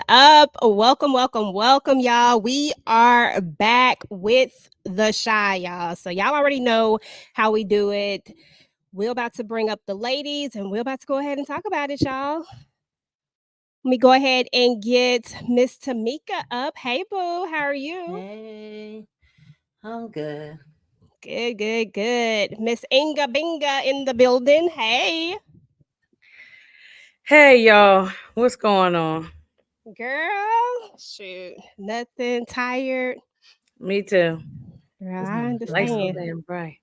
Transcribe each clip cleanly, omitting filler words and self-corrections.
up? Welcome, y'all. We are back with the shy, y'all. So y'all already know how we do it. We're about to bring up the ladies and we're about to go ahead and talk about it, y'all. Let me go ahead and get Miss Tamika up. Hey, boo, how are you? Hey, I'm good. Good. Miss Inga Binga in the building. Hey, Hey y'all, what's going on? girl. Shoot, nothing. Tired. Me too. Girl, It's I like so understand. damn bright.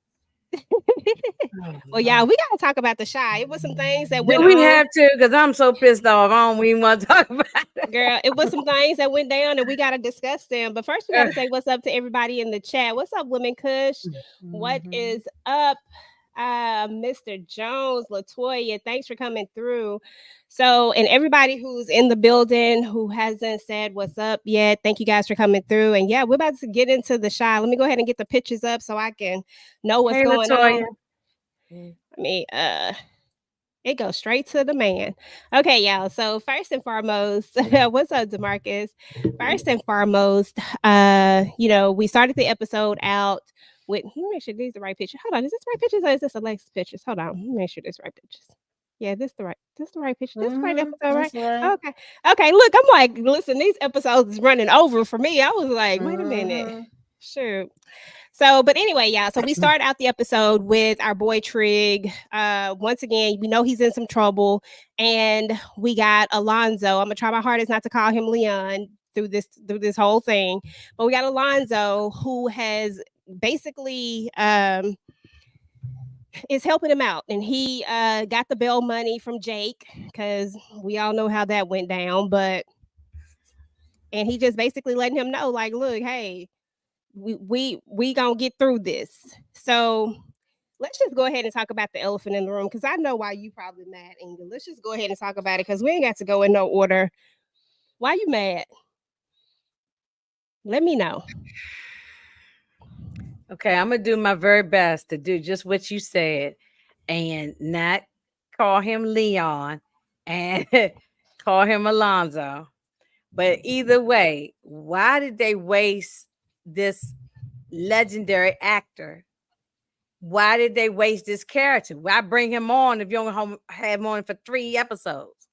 Oh Well, yeah, Lord. we gotta talk about the shy. It was some things that Do went we on, have to? Because I'm so pissed off. I don't even want to talk about it. girl. It was some things that went down, and we gotta discuss them. But first, we gotta say what's up to everybody in the chat. What's up, Women Kush? What Mm-hmm. is up, Mr. Jones, Latoya? Thanks for coming through. So, and everybody who's in the building who hasn't said what's up yet, thank you guys for coming through. And yeah, we're about to get into the shy. Let me go ahead and get the pictures up so I can know what's Hey going on. Latoya. Mm. I mean, it goes straight to the man. Okay, y'all. So first and foremost, what's up, Demarcus? First and foremost, we started the episode out with. Let me make sure these the right picture. Hold on, is this the right pictures or is this Alexis pictures? Hold on, let me make sure this right pictures. Yeah, this the right picture. This the right episode, right? That's right. Okay. Okay, look, I'm like, listen, these episodes is running over for me. I was like, wait a minute. Mm-hmm. Sure. So, but anyway, yeah. So we start out the episode with our boy Trig. Once again, we know he's in some trouble, and we got Alonzo. I'm gonna try my hardest not to call him Leon through this whole thing, but we got Alonzo who has basically is helping him out, and he got the bail money from Jake because we all know how that went down, but and he just basically letting him know, like, look, hey, we gonna get through this. So let's just go ahead and talk about the elephant in the room because I know why you probably mad, Inga. Let's just go ahead and talk about it because we ain't got to go in no order. Why you mad? Let me know. Okay, I'm gonna do my very best to do just what you said and not call him Leon and call him Alonzo. But either way, why did they waste this legendary actor? Why did they waste this character? Why bring him on if you only have him on for 3 episodes?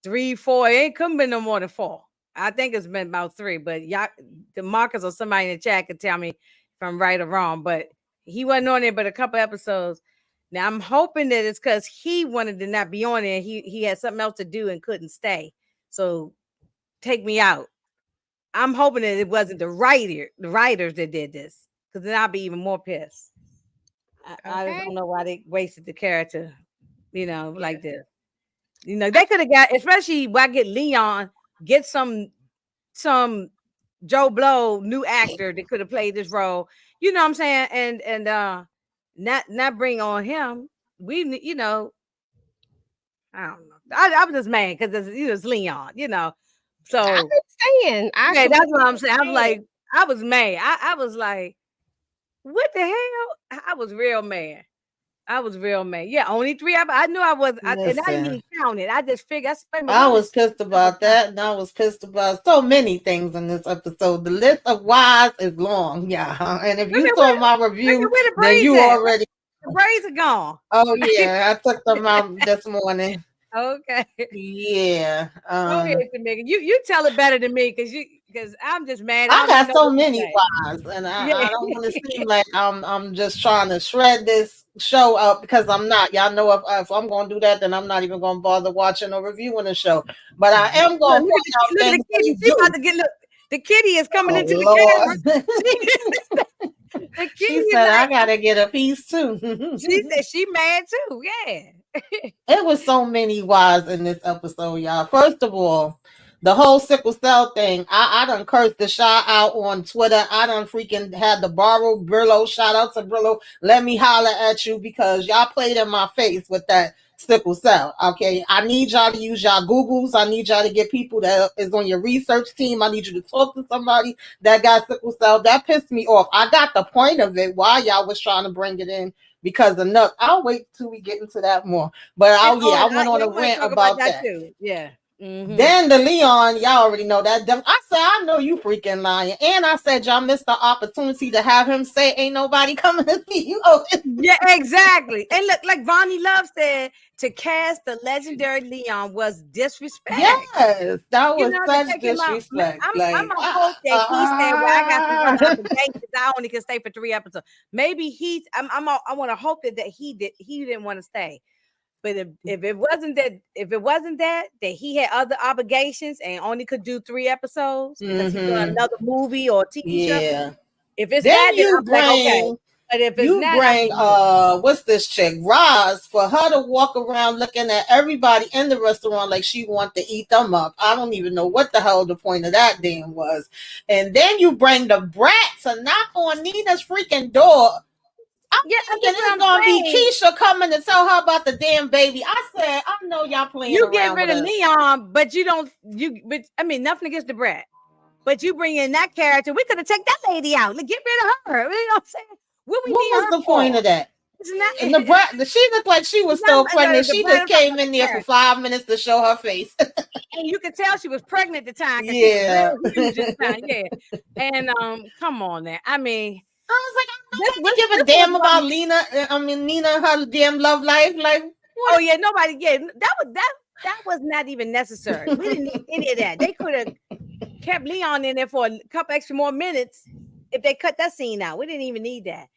3, 4, it ain't couldn't be no more than 4. I think it's been about 3, but y'all, the Marcus or somebody in the chat could tell me if I'm right or wrong. But he wasn't on there but a couple episodes. Now I'm hoping that it's because he wanted to not be on there. He had something else to do and couldn't stay. So take me out. I'm hoping that it wasn't the writers that did this, because then I'll be even more pissed. I just Okay. don't know why they wasted the character, Yeah. like this. They could have got, especially why get Leon, get some Joe Blow new actor that could have played this role. You know what I'm saying? And not bring on him. I don't know. I was just mad because it's Leon. I So understand. I yeah, that's what completely I'm saying. I'm understand. like, I was mad. I was like, what the hell? I was real mad. I was real mad. Yeah, only 3 hours. I knew I was, and I didn't Listen, even count it. I just figured, I said, wait a minute, I what is was pissed double about time? that, and I was pissed about so many things in this episode. The list of whys is long, yeah. And if Wait a you minute, saw my review, where the then braids you at? already. The braids are gone. Oh yeah, I took them out this morning. Okay. Yeah. Go ahead, Tamika. You tell it better than me because I'm just mad. I I don't even got know so what to many say. whys, and I Yeah. don't want to seem like I'm just trying to shred this show up because I'm not. Y'all know if I'm going to do that, then I'm not even going to bother watching or reviewing the show. But I am Look, going to point out look at things the kitty. they She about do. to get look. The kitty is coming Oh into the camera. Lord, She, the kitty she is said I got acting. to get a piece too. She said she mad too. Yeah. It was so many whys in this episode, y'all. First of all, the whole sickle cell thing. I done cursed the shot out on Twitter. I done freaking had to borrow Brillo. Shout out to Brillo. Let me holler at you because y'all played in my face with that sickle cell. Okay. I need y'all to use y'all Googles. I need y'all to get people that is on your research team. I need you to talk to somebody that got sickle cell. That pissed me off. I got the point of it why y'all was trying to bring it in because enough. I'll wait till we get into that more. But And yeah, I I went on a want to rant talk about about that that. too. Yeah. Then the Leon, y'all already know that. I said, I know you freaking lying. And I said, y'all missed the opportunity to have him say, ain't nobody coming to see you. Yeah, exactly. And look, like Vonnie Love said, to cast the legendary Leon was disrespect. Yes, that was To such take him out. disrespect. I'm Like, gonna hope that he said, "Well, I got some other obligations. I only can stay for 3 episodes." Maybe he's. I want to hope that he didn't want to stay. But if it wasn't that he had other obligations and only could do 3 episodes because he's doing another movie or TV show. yeah. If it's Then that, then you I'm like, okay. bring But if it's you not, bring what's this chick, Roz, for her to walk around looking at everybody in the restaurant like she want to eat them up. I don't even know what the hell the point of that damn was. And then you bring the brat to knock on Nina's freaking door. I'm thinking it's gonna be Keisha coming to tell her about the damn baby. I said, I know y'all playing you around get rid with of us. Leon, but you don't. But I mean, nothing against the brat. But you bring in that character, we could have taken that lady out. Like, get rid of her. You know what I'm saying? What was the point of that? Not, and the brat, she looked like she was still pregnant. She just came in there for 5 minutes to show her face. And you could tell she was pregnant at the time because yeah. she was real huge at the time. Yeah. And come on now. I mean, I was like, nobody give a damn about Nina and her damn love life. Like, what? Oh yeah, nobody. Yeah, that was not even necessary. We didn't need any of that. They could have kept Leon in there for a couple extra more minutes if they cut that scene out. We didn't even need that.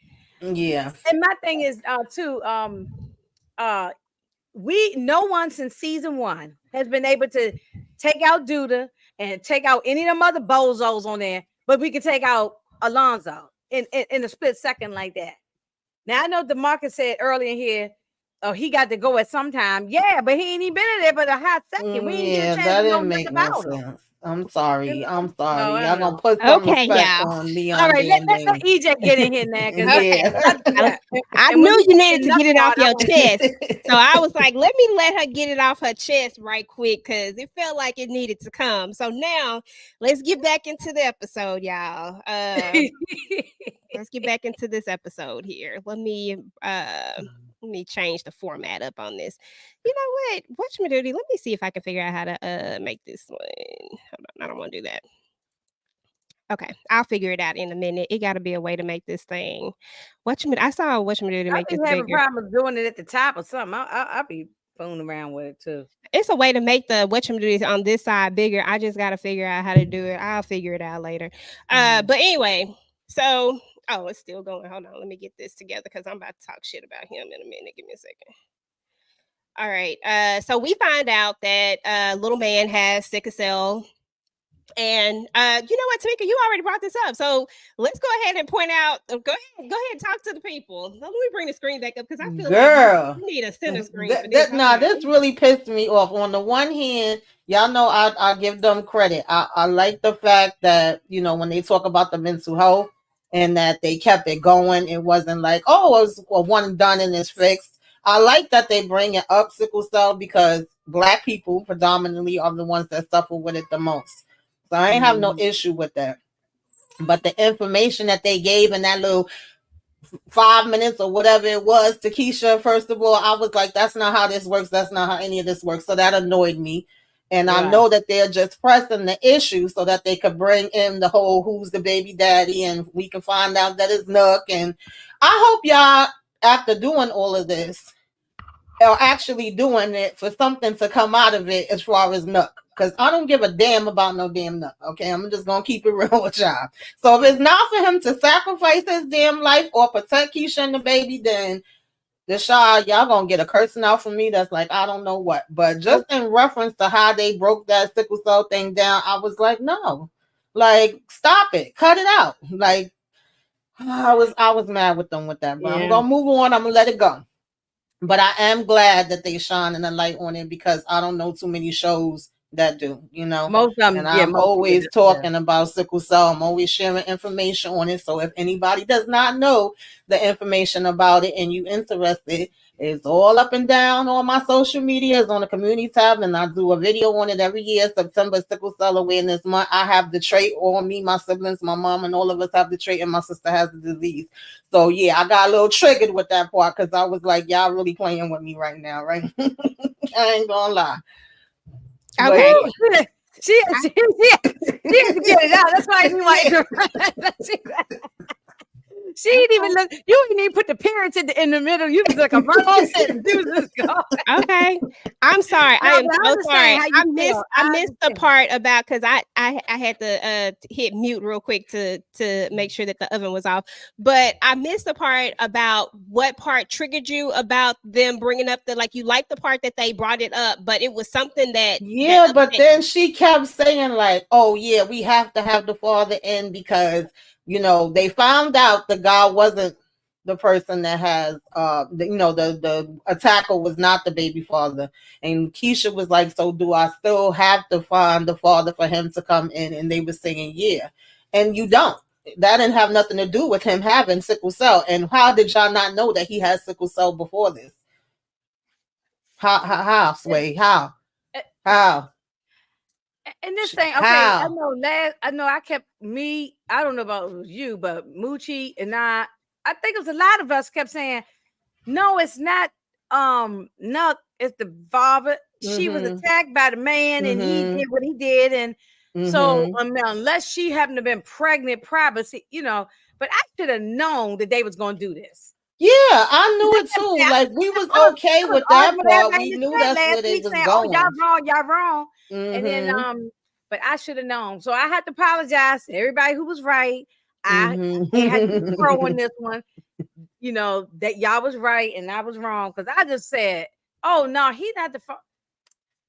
Yeah. And my thing is too, no one since season 1 has been able to take out Douda and take out any of them other bozos on there, but we can take out Alonzo in a split second like that. Now I know DeMarcus said earlier in here, oh, he got to go at some time. Yeah, but he ain't even been in there but a hot second. We didn't get a chance that to know didn't make no sense. I'm sorry. I'm sorry. Y'all gonna put some respect on Leon. All right, let EJ get in here now. Okay. I knew you needed to get it off your chest. So I was like, let her get it off her chest right quick because it felt like it needed to come. So now let's get back into the episode, y'all. Let's get back into this episode here. Let me change the format up on this. You know what? Whatchamajooty, let me see if I can figure out how to make this one. Hold on, I don't want to do that. Okay, I'll figure it out in a minute. It got to be a way to make this thing. I saw whatchamajooty make this bigger. I have a problem doing it at the top or something. I'll be fooling around with it too. It's a way to make the whatchamajooty on this side bigger. I just got to figure out how to do it. I'll figure it out later. But anyway, so... Oh, it's still going. Hold on. Let me get this together because I'm about to talk shit about him in a minute. Give me a second. All right. So we find out that little man has sickle cell. And you know what, Tamika, you already brought this up. So let's go ahead and point out. Go ahead and talk to the people. Let me bring the screen back up because I feel like we need a center screen for this. This really pissed me off. On the one hand, y'all know I give them credit. I like the fact that, when they talk about the mental health, and that they kept it going. It wasn't like, oh, it was one and done and it's fixed. I like that they bring it up, sickle cell, because Black people predominantly are the ones that suffer with it the most. So I ain't have no issue with that. But the information that they gave in that little 5 minutes or whatever it was to Keisha, first of all, I was like, that's not how this works. That's not how any of this works. So that annoyed me. And I know that they're just pressing the issue so that they could bring in the whole who's the baby daddy and we can find out that it's Nook. And I hope y'all, after doing all of this, are actually doing it for something to come out of it as far as Nook. Because I don't give a damn about no damn Nook. Okay, I'm just going to keep it real with y'all. So if it's not for him to sacrifice his damn life or protect Keisha and the baby, then y'all gonna get a cursing out from me that's like I don't know what. But just in reference to how they broke that sickle cell thing down, I was like, no, like stop it, cut it out. Like I was mad with them with that. But I'm gonna move on. I'm gonna let it go. But I am glad that they shine a light on it because I don't know too many shows that do, most of them. And I'm always talking about sickle cell. I'm always sharing information on it. So if anybody does not know the information about it and you interested, it's all up and down on my social media. It's on the community tab, and I do a video on it every year. September Sickle Cell Awareness Month. I have the trait on me, my siblings, my mom, and all of us have the trait, and my sister has the disease. So yeah, I got a little triggered with that part because I was like, y'all really playing with me right now, right? I ain't gonna lie. But Okay. Woo! She had to get it out. That's why I didn't like she didn't even look. You didn't even put the parents in the middle. You was like a run sentence. You was just going. Okay. I'm sorry. I No, am but I so sorry. understand how you feel. I I missed the understand. part about because I had to hit mute real quick to make sure that the oven was off. But I missed the part about what part triggered you about them bringing up the, like, you liked the part that they brought it up, but it was something that yeah, but upset then she kept saying like, "Oh yeah, we have to have the father in because they found out the guy wasn't the person that has the attacker was not the baby father." And Keisha was like, "So do I still have to find the father for him to come in?" And they were saying, "Yeah," and you don't. That didn't have nothing to do with him having sickle cell. And how did y'all not know that he has sickle cell before this? How Sway? How? And this thing, okay, How? I know I don't know about it was you, but Moochie and I think it was a lot of us kept saying, no, it's not no, it's the father. She was Mm-hmm. attacked by the man and he Mm-hmm. did what he did. And so Mm-hmm. unless she happened to been pregnant privacy, but I should have known that they was gonna do this. Yeah, I knew it I too. Like we was okay I was with that arguing with part. everybody We in the knew chat that's last where they week was saying, "Oh, going. y'all wrong." And then, Mm-hmm. but I should have known. So I had to apologize to everybody who was right. I had to be pro on Mm-hmm. this one. That y'all was right and I was wrong because I just said, "Oh no, he's not the."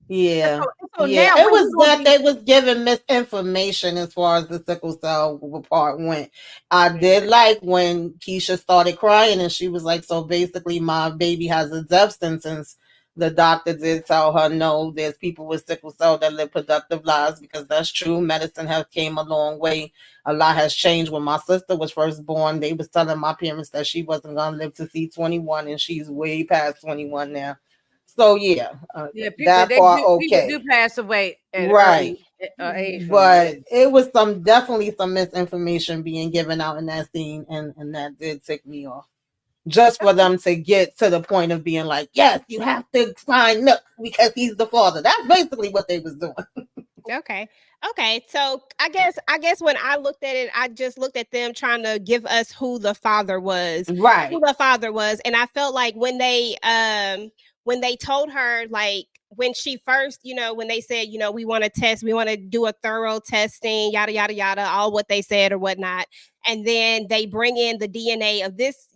Yeah. So Yeah. now It when he was gonna that be? they was giving misinformation as far as the sickle cell part went. I did like when Keisha started crying and she was like, "So basically my baby has a death sentence." The doctor did tell her, "No, there's people with sickle cell that live productive lives," because that's true. Medicine has came a long way. A lot has changed. When my sister was first born, they was telling my parents that she wasn't gonna live to see 21, and she's way past 21 now. So yeah, Yeah, that part people do okay, pass away at right? early age from that. But it was definitely some misinformation being given out in that scene, and that did tick me off. Just for them to get to the point of being like, "Yes, you have to find Nook because he's the father." That's basically what they was doing. Okay. Okay. So I guess when I looked at it, I just looked at them trying to give us who the father was. Who Right. the father was. And I felt like when they told her, like, when she first, when they said, we want to test, we want to do a thorough testing, yada yada yada, all what they said or whatnot. And then they bring in the DNA of this,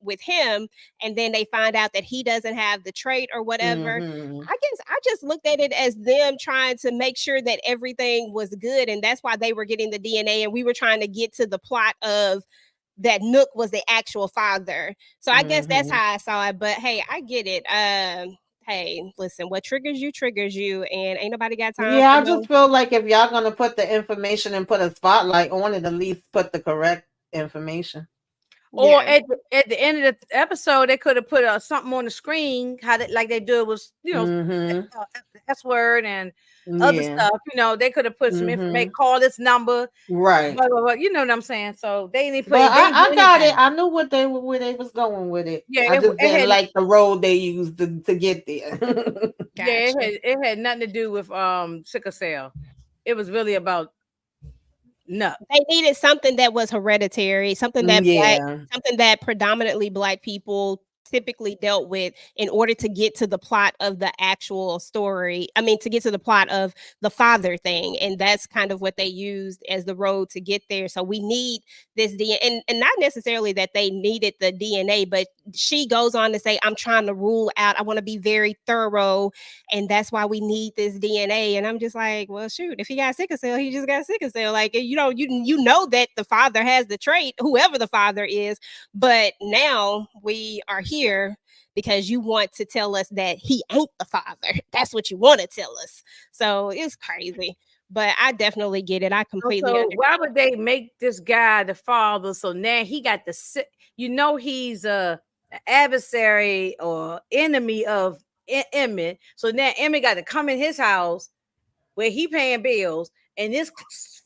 with him, and then they find out that he doesn't have the trait or whatever. Mm-hmm. I guess I just looked at it as them trying to make sure that everything was good. And that's why they were getting the DNA. And we were trying to get to the plot of that Nook was the actual father. So I guess that's Mm-hmm. how I saw it. But hey, I get it. Hey, listen, what triggers you, and ain't nobody got time Yeah, for I just no. feel like if y'all gonna put the information and put a spotlight on it, at least put the correct information. Or Yeah. at the end of the episode, they could have put something on the screen, like they do was Mm-hmm. S word and other Yeah. stuff. They could have put some information, Mm-hmm. call this number, Right. blah blah blah. You know what I'm saying? So they didn't put But they didn't do I got it. anything. I knew where they was going with it. Yeah, I just it didn't had like the road they used to get there. yeah Gotcha. it had nothing to do with sickle cell. It was really about nut. They needed something that was hereditary, Yeah. something that predominantly Black people typically dealt with in order to get to the plot of the actual story. I mean, to get to the plot of the father thing. And that's kind of what they used as the road to get there. So we need this DNA, and not necessarily that they needed the DNA, but she goes on to say, I'm trying to rule out, I want to be very thorough, and that's why we need this DNA. And I'm just like, well, shoot, if he got sickle cell, he just got sickle cell. Like, you know that the father has the trait, whoever the father is, but now we are here because you want to tell us that he ain't the father. That's what you want to tell us. So it's crazy. But I definitely get it. I completely So understand. why would they make this guy the father? So now he got the he's a adversary or enemy of Emmett. So now Emmett got to come in his house where he paying bills, and this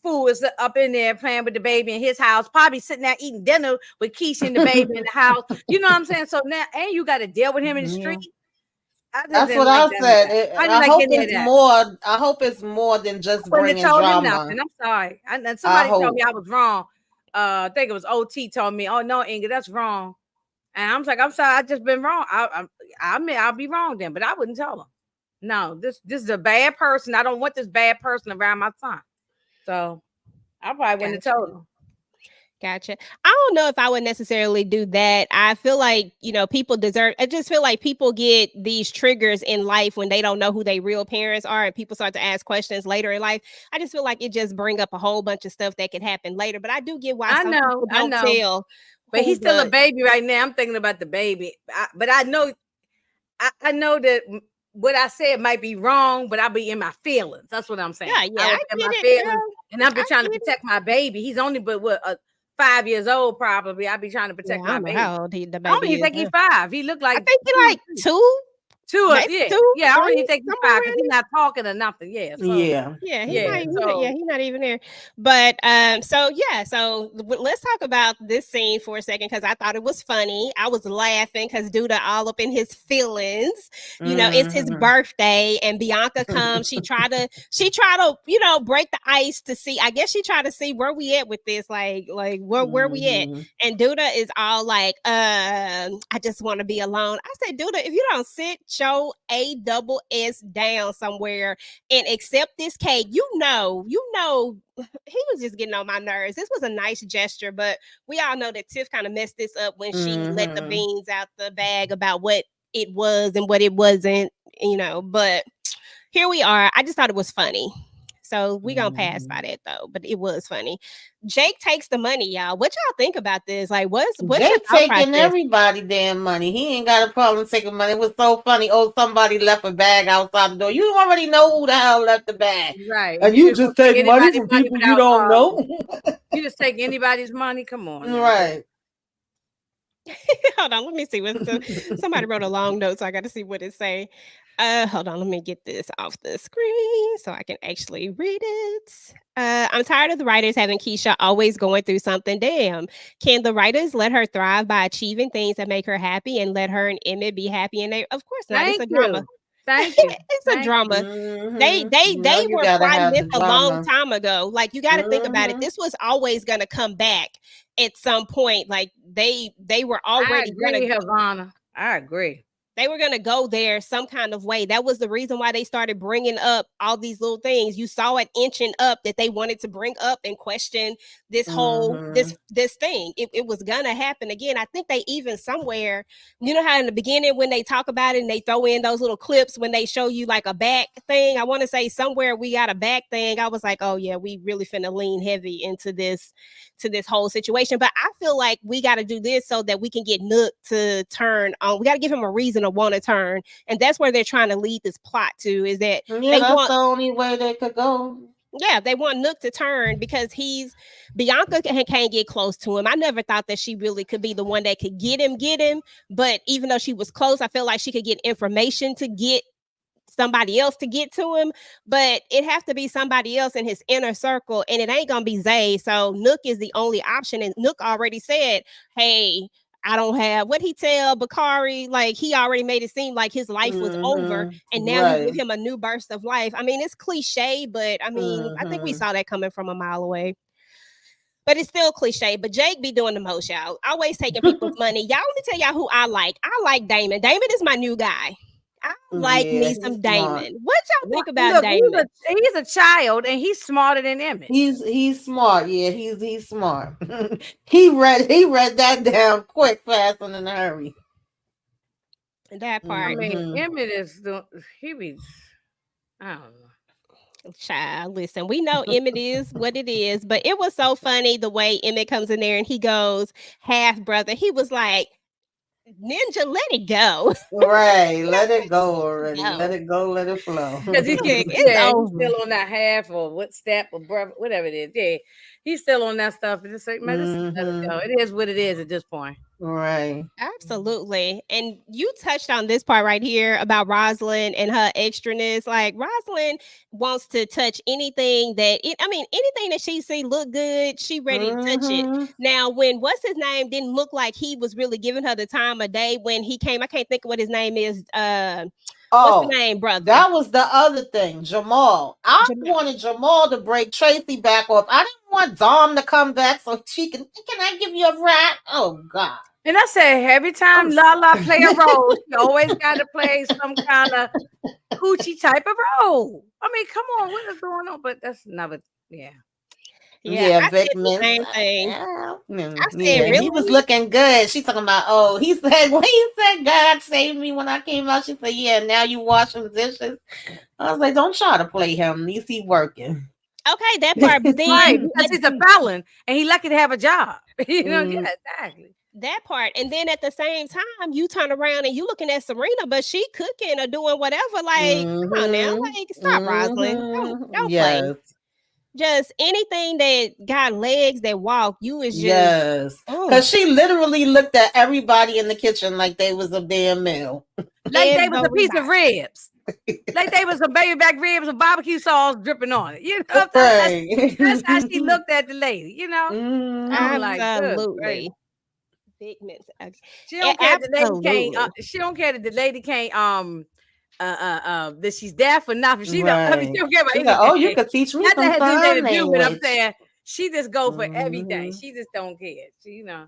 fool is up in there playing with the baby in his house, probably sitting there eating dinner with Keisha and the baby in the house. You know what I'm saying? So now, and you got to deal with him in the Yeah. street. I just That's didn't what like I that. said. I didn't I like hope any of it's that. more. I hope it's more than I just wouldn't have bringing told him drama. nothing. I'm sorry. And I somebody told hope. me I was wrong. I think it was OT told me, "Oh no, Inga, that's wrong." And I'm like, "I'm sorry, I just been wrong. I admit I'll be wrong then, but I wouldn't tell him. No, this is a bad person. I don't want this bad person around my son. So I probably wouldn't have Gotcha. told him. Gotcha. I don't know if I would necessarily do that. I feel like, people deserve, I just feel like people get these triggers in life when they don't know who their real parents are and people start to ask questions later in life. I just feel like it just bring up a whole bunch of stuff that could happen later. But I do get why some people I don't know. tell But who he's still a the baby right now. I'm thinking about the baby. But I know that what I said might be wrong, but I'll be in my feelings. That's what I'm saying. yeah, I yeah, will I be in get my it, feelings, girl. and I'll be I trying to get it. protect my baby. He's only but 5 years old, probably. I'll be trying to Yeah, protect I my don't know baby. how old the I don't baby even is. think he's 5. He looked I like think he two or like three. two, maybe Yeah, two, yeah. I don't even three, think he's somewhere 5 because around he's there. not talking or nothing. Yeah, so Yeah. Yeah, yeah, yeah, so he's not even there. But so yeah, so let's talk about this scene for a second because I thought it was funny. I was laughing because Douda all up in his feelings. It's his Mm-hmm. birthday, and Bianca comes. She try to break the ice to see. I guess she tried to see where we at with this, like where we at. Mm-hmm. And Douda is all like, I just want to be alone. I said, Douda, if you don't sit your ASS down somewhere and accept this cake, he was just getting on my nerves. This was a nice gesture, but we all know that Tiff kind of messed this up when she let the Mm-hmm. beans out the bag about what it was and what it wasn't. But here we are. I just thought it was funny. So we gonna pass by that though, but it was funny. Jake takes the money, y'all. What y'all think about this? Like, what's your Jake thought taking process? everybody damn money. He ain't got a problem taking money. It was so funny. Oh, somebody left a bag outside the door. You already know who the hell left the bag. right. And You you just gonna just take take money anybody's from money people you without don't know? you just take anybody's money. Come on now. Right. Hold on, let me see what somebody wrote a long note, so I got to see what it say. Hold on, let me get this off the screen so I can actually read it. I'm tired of the writers having Keisha always going through something. Damn, can the writers let her thrive by achieving things that make her happy and let her and Emmett be happy? And they, of course not. It's Thank a drama. you. Thank you. It's a Thank you. drama. They Mm-hmm. they You they know you were gotta plotting have this the a long drama. time ago. Like you got to think about it. Mm-hmm. This was always going to come back at some point. Like they were I already going to agree, Havana. I agree. go there some kind of way. That was the reason why they started bringing up all these little things. You saw it inching up that they wanted to bring up and question this whole Mm-hmm. this thing. It was gonna happen again. I think they even somewhere, you know how in the beginning when they talk about it and they throw in those little clips when they show you like a back thing. I want to say somewhere we got a back thing. I was like, oh yeah, we really finna lean heavy into this whole situation. But I feel like we got to do this so that we can get Nook to turn on. We got to give him a reason to want to turn, and that's where they're trying to lead this plot to. Is that Yeah, they that's want the only way they could go. yeah, they want Nook to turn because Bianca can't get close to him. I never thought that she really could be the one that could get him. But even though she was close, I feel like she could get information to get somebody else to get to him, but it have to be somebody else in his inner circle, and it ain't gonna be Zay. So Nook is the only option, and Nook already said, "Hey, I don't have what he tell Bakari. Like he already made it seem like his life was over, Mm-hmm. and now you give Right. him a new burst of life. I mean, it's cliche, but I mean, I think we Mm-hmm. saw that coming from a mile away. But it's still cliche. But Jake be doing the most, y'all. Always taking people's money. Y'all, let me tell y'all who I like. I like Damon. Damon is my new guy. I like Yeah, me he's some smart. Damon. What y'all Well, think about look, Damon? he's a child and he's smarter than Emmett. He's smart. Yeah, he's smart. he read that down quick, fast, and in a hurry. That I part, mean, Mm-hmm. Emmett is he be I don't know. child. Listen, we know Emmett is what it is, but it was so funny the way Emmett comes in there and he goes, half brother. He was like, Ninja, let it go. Right. Let it go Let it already. Let go. it go. Let it flow. Because Like, it's yeah, he's over. still on that half or what step or brother, whatever it is. Yeah, he's still on that stuff. And just like, man, just let it Mm-hmm. go. It is what it is at this point. Right. Absolutely. And you touched on this part right here about Rosalind and her extraness. Like Rosalind wants to touch anything anything that she see look good, she ready to touch it. Mm-hmm. Now, when what's his name didn't look like he was really giving her the time of day when he came, I can't think of what his name is. What's the Oh, name, brother? that was the other thing. Jamal. I Jamal. wanted Jamal to break Tracy back off. I didn't want Dom to come back so she can I give you a rat? Oh God. And I said, every time Lala play a role, she always got to play some kind of coochie type of role. I mean, come on, what is going on? But that's another, yeah. Yeah, Yeah, I Vic said the Mensa. same thing. I said, Yeah, he was really? looking good. She talking about, oh, he said when he said God saved me when I came out, she said, yeah, now you washing dishes. I was like, don't try to play him. At least he working. Okay, that part. But Right, then because he's a felon and he lucky to have a job. Yeah, exactly. that part. And then at the same time, you turn around and you looking at Serena, but she cooking or doing whatever. Like, come on now. Like, stop, Rosalind. Don't play. Yes. Just anything that got legs that walk, you is just Yes. Because she literally looked at everybody in the kitchen like they was a damn meal. Like they was a piece of ribs. Like they was some baby back ribs with barbecue sauce dripping on it. You know, that's how she looked at the lady, you know? I'm like, good. Absolutely. Big Mensa. She don't care that the lady can't she don't care that the lady can't that she's deaf or nothing. She don't, I mean, she don't care about anything. Oh, you could teach me Not some that has anything sign to do with I'm language. saying she just go for everything. She just don't care. She, you know.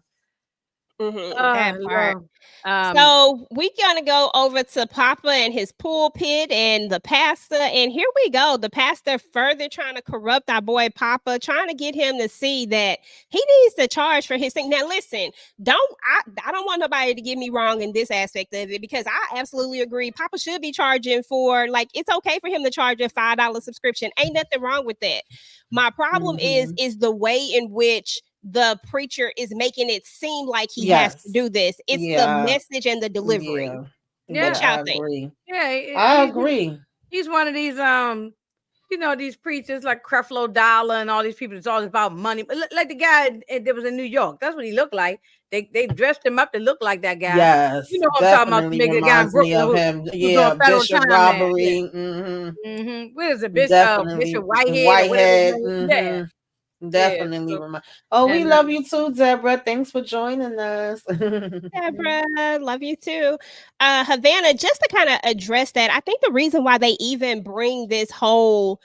That part. So we gonna go over to Papa and his pulpit and the pastor, and here we go. The pastor further trying to corrupt our boy Papa, trying to get him to see that he needs to charge for his thing. Now, listen, I don't want nobody to get me wrong in this aspect of it, because I absolutely agree. Papa should be charging for, like, it's okay for him to charge a $5 subscription. Ain't nothing wrong with that. My problem is the way in which the preacher is making it seem like he has to do this. It's the message and the delivery. Yeah, what y'all think? I agree. He's one of these you know, these preachers like Creflo Dollar and all these people. It's all about money. Like the guy that was in New York. That's what he looked like. They dressed him up to look like that guy. Yes, you know what I'm talking about. definitely The guy in reminds me Brooklyn of him. Yeah, Bishop robbery. What is it, Definitely Bishop Whitehead? Whitehead. Yeah. Definitely remind. Oh, we love you too, Deborah. Thanks for joining us. Deborah, love you too. Havana, just to kind of address that, I think the reason why they even bring this whole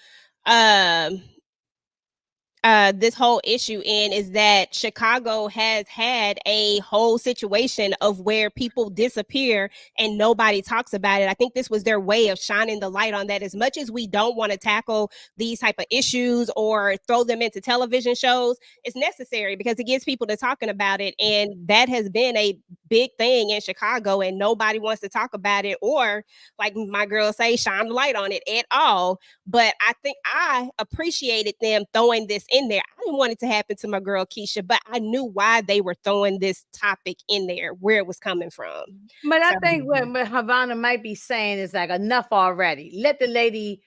issue in is that Chicago has had a whole situation of where people disappear and nobody talks about it. I think this was their way of shining the light on that. As much as we don't want to tackle these type of issues or throw them into television shows, it's necessary because it gets people to talking about it. And that has been a big thing in Chicago, and nobody wants to talk about it, or, like my girls say, shine the light on it at all. But I think I appreciated them throwing this in there. I didn't want it to happen to my girl Keisha, but I knew why they were throwing this topic in there, where it was coming from. But I think what Havana might be saying is like, enough already. Let the lady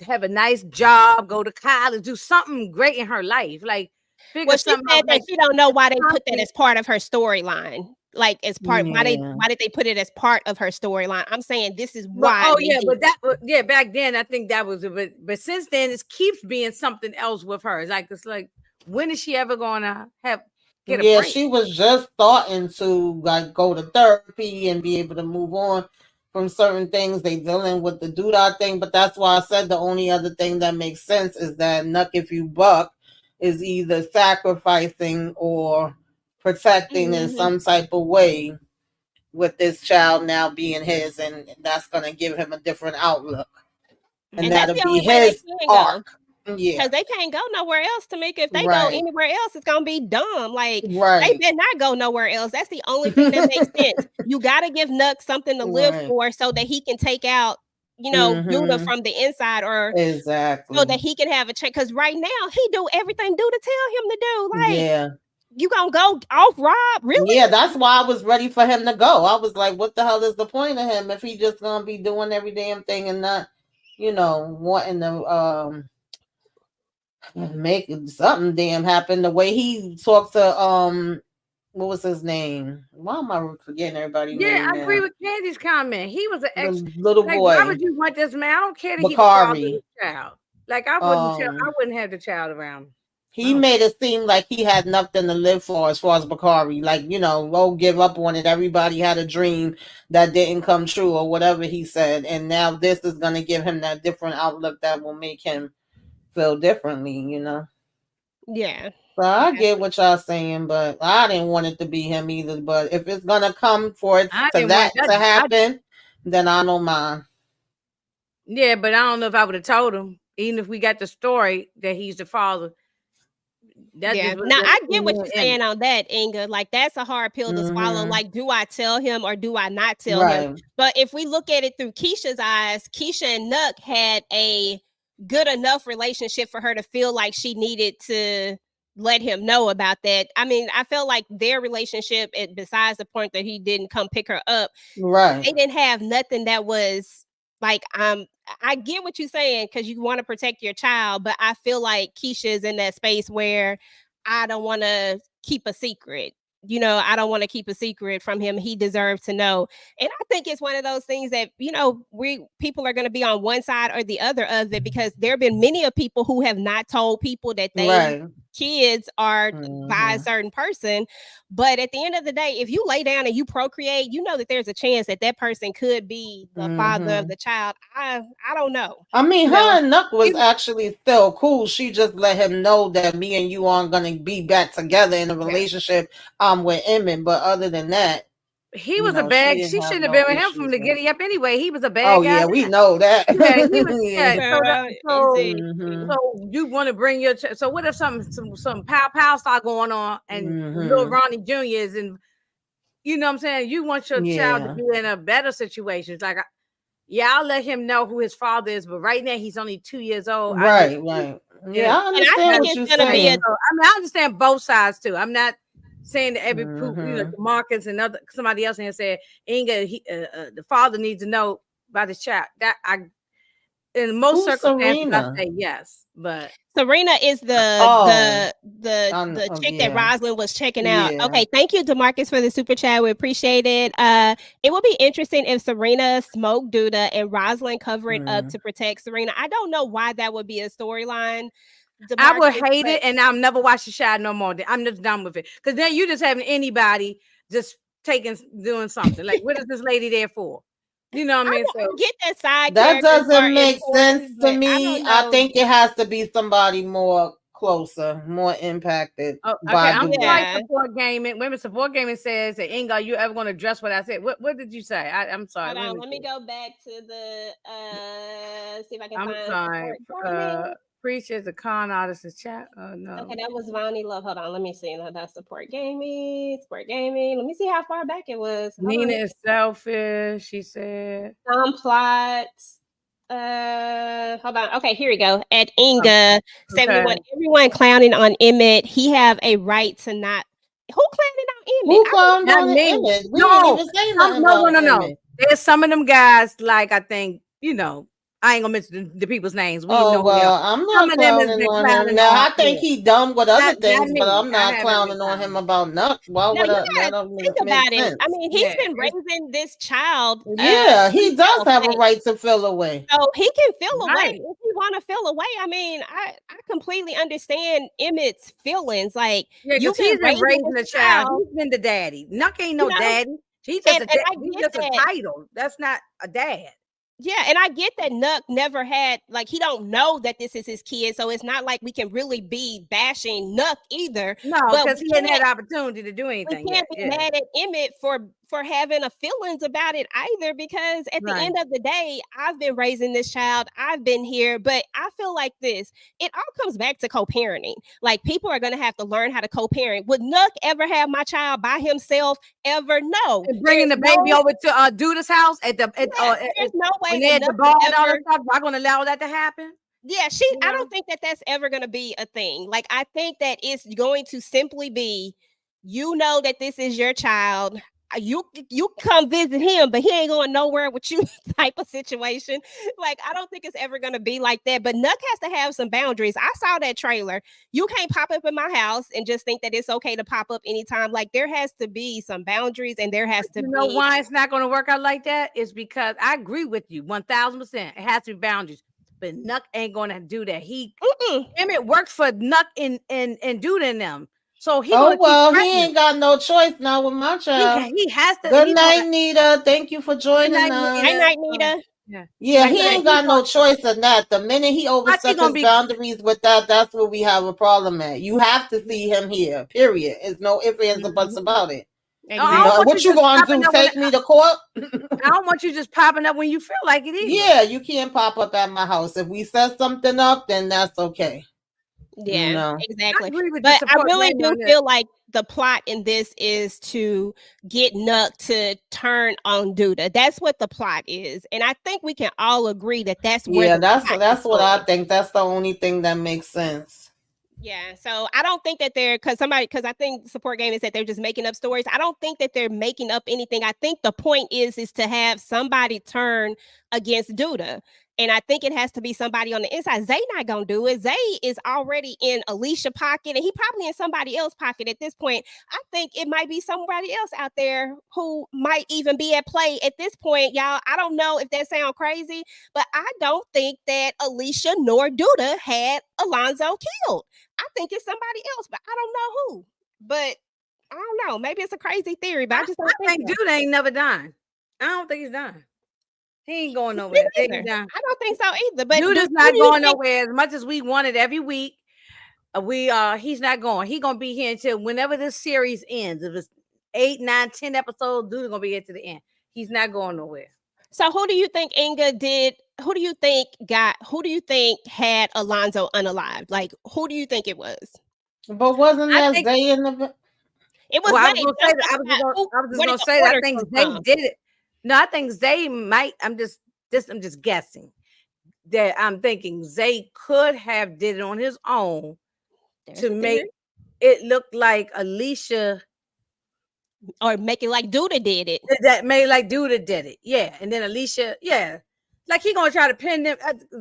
have a nice job, go to college, do something great in her life. Like, figure something out. That she don't know why they put that as part of her storyline. Like, as part, why did they put it as part of her storyline? I'm saying this is why. Back then I think that was, but since then it keeps being something else with her. It's like, when is she ever gonna get a break? She was just starting to like go to therapy and be able to move on from certain things. They dealing with the Douda thing, but that's why I said the only other thing that makes sense is that Nuck If You Buck is either sacrificing or protecting in some type of way with this child now being his, and that's going to give him a different outlook, and that'll be his arc. Because they can't go nowhere else, Tamika. If they go anywhere else, it's gonna be dumb. Like, they better not go nowhere else. That's the only thing that makes sense. You gotta give Nuck something to live for, so that he can take out, Douda from the inside, or so that he can have a check. Because right now he do everything Douda tell him to do. Like, you gonna go off, Rob? Really? Yeah, that's why I was ready for him to go. I was like, what the hell is the point of him if he just gonna be doing every damn thing and not, wanting to make something damn happen? The way he talked to what was his name? Why am I forgetting everybody's name? I agree with Candy's comment. He was an little boy. Why would you want this man? I don't care that he's the father of the child. Like, I wouldn't have the child around. He made it seem like he had nothing to live for as far as Bakari. Like, give up on it. Everybody had a dream that didn't come true or whatever he said. And now this is going to give him that different outlook that will make him feel differently. Yeah. So I get what y'all saying, but I didn't want it to be him either. But if it's going to come for it I to didn't want that to happen, then I don't mind. Yeah, but I don't know if I would have told him, even if we got the story that he's the father. That Yeah. just Now I get what you're saying on that, Inga. Like that's a hard pill to swallow. Mhm. Like, do I tell him or do I not tell him? Right. But if we look at it through Keisha's eyes, Keisha and Nuck had a good enough relationship for her to feel like she needed to let him know about that. I mean, I felt like their relationship, besides the point that he didn't come pick her up, Right. they didn't have nothing that was like, I get what you're saying because you want to protect your child, but I feel like Keisha's in that space where I don't want to keep a secret. I don't want to keep a secret from him. He deserves to know. And I think it's one of those things that, people are going to be on one side or the other of it, because there have been many of people who have not told people that they kids are by a certain person. But at the end of the day, if you lay down and you procreate, you know that there's a chance that that person could be the father of the child. I don't know. I mean, her and Nuck was actually still cool. She just let him know that me and you aren't gonna be back together in a relationship. With Emmett, but other than that, he was a bad. She shouldn't have been with him from the giddy up anyway. He was a bad guy. Yeah, we know that. Yeah, he was. Yeah, so you want to bring your. So what if some pow start going on and little Ronnie Jr. is in? You know what I'm saying? You want your child to be in a better situation. It's like, I'll let him know who his father is, but right now he's only 2 years old. Right. Yeah, I understand what you're saying. I understand both sides too. I'm not saying that every Marcus and somebody else here said Inga, the father needs to know about his child. That in most circumstances I say yes, but Serena is the chick that Rosalind was checking out. Okay, thank you, DeMarcus, for the super chat. We appreciate it. It would be interesting if Serena smoked Douda and Rosalind cover it up to protect Serena. I don't know why that would be a storyline. I would hate it, and I'll never watch the show no more. I'm just done with it, because then you just having anybody just doing something. Like, what is this lady there for? You know what I mean? So get that side. That doesn't make sense to me. I think it has to be somebody more closer, more impacted. By I'm sorry. Support gaming. Women support gaming says that Inga, are you ever going to address what I said? What did you say? I'm sorry. Hold on, let me go back to the see if I can find. I'm sorry. Appreciate the con artist's chat. Oh no. Okay, that was Vonnie Love. Hold on, let me see. That's support gaming. Support gaming. Let me see how far back it was. Nina is selfish. She said. Some plots. Hold on. Okay, here we go. At Inga 71. Everyone clowning on Emmett. He have a right to not. Who clowning on Emmett? Who clowned on Emmett? We didn't even say nothing about Emmett. There's some of them guys, like, I think, I ain't gonna mention the people's names. We know well, I'm not clowning on him. Now, I think he dumb with other things, but I'm not clowning on him about Nuck. Why would that think about it? I mean, he's been raising this child. Yeah, he does have a right to feel away. So he can feel away if he want to feel away. I mean, I completely understand Emmett's feelings. Like, he's been raising the child. He's been the daddy. Nuck ain't no daddy. He's just a title. That's not a dad. Yeah, and I get that Nuck never had, like, he don't know that this is his kid, so it's not like we can really be bashing Nuck either. No, because he hadn't had opportunity to do anything. We can't be mad at Emmett for having a feelings about it either, because at the end of the day, I've been raising this child, I've been here, but I feel like it all comes back to co-parenting. Like, people are going to have to learn how to co-parent. Would Nuck ever have my child by himself ever? No. And bringing the baby over to Douda's house there's no way when they had the ball and all that stuff. Am I going to allow that to happen? Yeah, I don't think that that's ever going to be a thing. Like, I think that it's going to simply be, that this is your child. You come visit him, but he ain't going nowhere with you type of situation. Like, I don't think it's ever going to be like that. But Nuck has to have some boundaries. I saw that trailer. You can't pop up in my house and just think that it's okay to pop up anytime. Like, there has to be some boundaries, and there has to be. You know why it's not going to work out like that? Is because I agree with you 1000%. It has to be boundaries. but Nuck ain't gonna do that. Mm-mm. Emmett works for Nuck and Douda and them, so he Oh gonna keep well, he pregnant. ain't got no choice now with my child. He has to. Good He's gonna. night, Nita. Thank you for Good joining night, Night, us. Nita. night, Nita. Yeah. Yeah, But he yeah, ain't he's got gonna. no choice in that. The minute he Watch, he oversteps gonna his be. boundaries with that, that's where we have a problem at. You have to see him here. Period. There's no ifs, ands, or buts Mhm. about it. I don't Exactly. want you What you just gonna popping do? up when Take me to court? I don't want you just popping up when you feel like it either. Yeah, you can't pop up at my house. If we set something up, then that's okay. You Yeah, know. I exactly. agree with the But I support really Jamie do on this. feel like the plot in this is to get Nuck to turn on Douda. That's what the plot is. And I think we can all agree that that's where Yeah, the that's plot is that's what I going. think. That's the only thing that makes sense. Yeah, so I don't think that they're because I think support game is that they're just making up stories. I don't think that they're making up anything. I think the point is to have somebody turn against Douda. And I think it has to be somebody on the inside. Zay not gonna do it. Zay is already in Alicia pocket, and he probably in somebody else pocket at this point. I think it might be somebody else out there who might even be at play at this point, y'all. I don't know if that sounds crazy, but I don't think that Alicia nor Douda had Alonzo killed. I think it's somebody else, but I don't know who. But I don't know. Maybe it's a crazy theory, but I just I don't think think so. dude ain't never done. I don't think he's done. He ain't going Me nowhere. Think he's neither. done. I don't think so either. But Dude is who not do you going think? nowhere as much as we wanted every week. He's not going. He gonna be here until whenever this series ends. If it's 8, 9, 10 episodes, dude gonna be here to the end. He's not going nowhere. So who do you think Inga did? Who do you think got? Who do you think had Alonzo unalived? Like who do you think it was? But wasn't I that think. Zay in the? It was Well, I was Zay. gonna But say I'm that. talking about who. I was just Where did gonna the say that. I order think come Zay from? did it. No, I think Zay might. I'm just guessing. That I'm thinking Zay could have did it on his own There's to a theory, make it look like Alicia or make it like Douda did it. that made like Douda did it. Yeah. And then Alicia, yeah. Like he gonna try to pin them.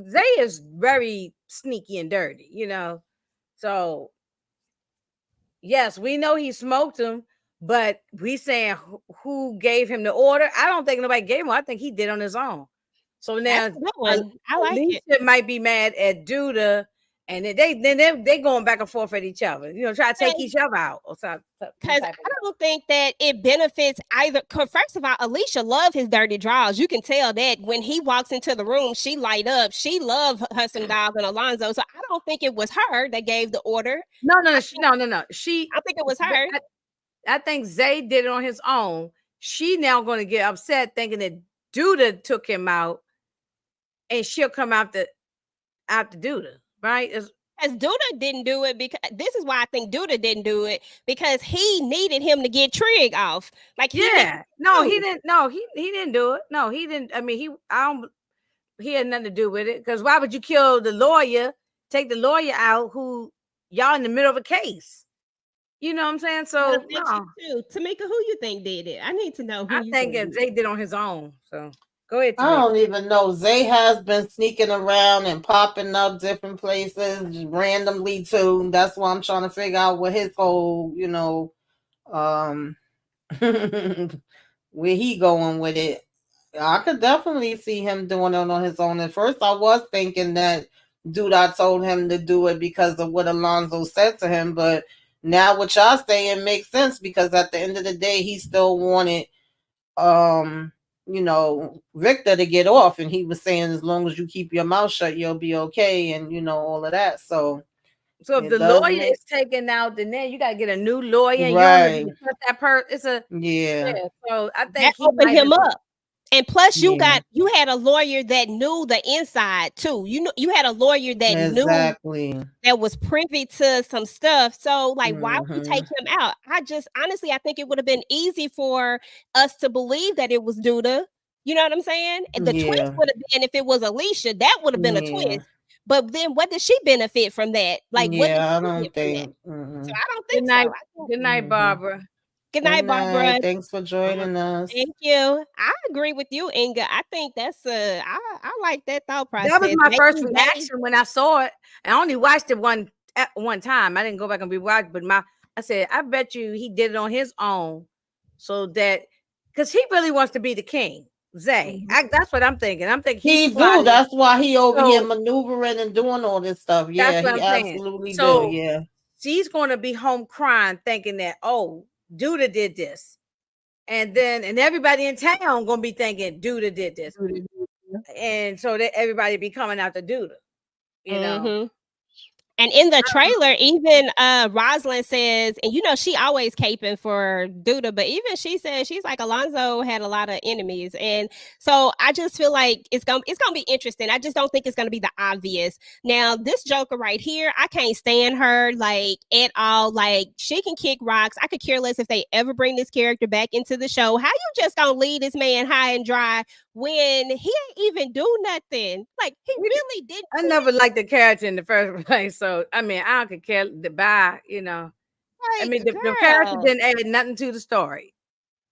Zay is very sneaky and dirty, you know. So yes, we know he smoked him, but we saying who gave him the order. I don't think nobody gave him. I think he did on his own. So That's now a good one. I like it. Alicia might be mad at Douda, and then they going back and forth at each other. You know, try to take each other out or some Because type I don't think that it benefits either. Cause first of all, Alicia love his dirty draws. You can tell that when he walks into the room, she light up. She love her some dog and Alonzo. So I don't think it was her that gave the order. No. I think it was her. I think Zay did it on his own. She now going to get upset thinking that Douda took him out, and she'll come after Douda, right? Because Douda didn't do it because this is why I think Douda didn't do it because he needed him to get Trig off. Like he Yeah. didn't. He didn't. No, he didn't do it. No, he didn't. I mean, he had nothing to do with it. Because why would you kill the lawyer? Take the lawyer out who y'all in the middle of a case. You know what I'm saying? But So affects no, you too. Tamika, who you think did it? I need to know who I you think think if did it. Zay did on his own. So go ahead, I Tamika. don't even know. Zay has been sneaking around and popping up different places randomly too. That's why I'm trying to figure out what his whole, um, where he going with it. I could definitely see him doing it on his own. At first, I was thinking that dude I told him to do it because of what Alonzo said to him, but now what y'all saying makes sense because at the end of the day, he still wanted um Victor to get off, and he was saying as long as you keep your mouth shut you'll be okay, and all of that. So So if it the does lawyer make is taken out, then you got to get a new lawyer, and you don't know if you right. can trust that person. It's a Yeah. yeah. So I That think he opened might him have. up. And plus, Yeah, you had a lawyer that knew the inside too. You had a lawyer that knew exactly. that was privy to some stuff. So, like, why would you Hmm. take him out? I just honestly, I think it would have been easy for us to believe that it was Douda. You know what I'm saying? And the twist Yeah. would have been if it was Alicia, that would have been a Yeah. twist. But then, what did she benefit from that? Like, what did Yeah, I she don't get from that? think. So, Hmm. I don't Good think so. night. I think, Good night, Hmm. Barbara. good Good night, Barbara. night, thanks for I'm joining us. Thank you. I agree with you, Inga. I think that's I like that thought That was process. my Maybe first they reaction when I saw it. I only watched it at one time. I didn't go back and rewatch, but I said, I bet you he did it on his own, so that because he really wants to be the king. Zay. That's what I'm thinking. I'm thinking he's He do. plotting. That's why he over here So maneuvering and doing all this stuff. that's Yeah, what he I'm saying. absolutely do. So Yeah. she's going to be home crying, thinking that, oh, Douda did this. And everybody in town going to be thinking Douda did this. And so that everybody be coming out to Douda, you know. Mm-hmm. And in the trailer, even Rosalind says, and she always caping for Douda, but even she says she's like Alonzo had a lot of enemies, and so I just feel like it's gonna be interesting. I just don't think it's gonna be the obvious. Now, this Joker right here, I can't stand her like at all. Like she can kick rocks. I could care less if they ever bring this character back into the show. How you just gonna leave this man high and dry when he ain't even do nothing? Like he really didn't. I never liked the character in the first place. So I mean, I could care the bye, you know. I Like, mean, the character girl, didn't add nothing to the story.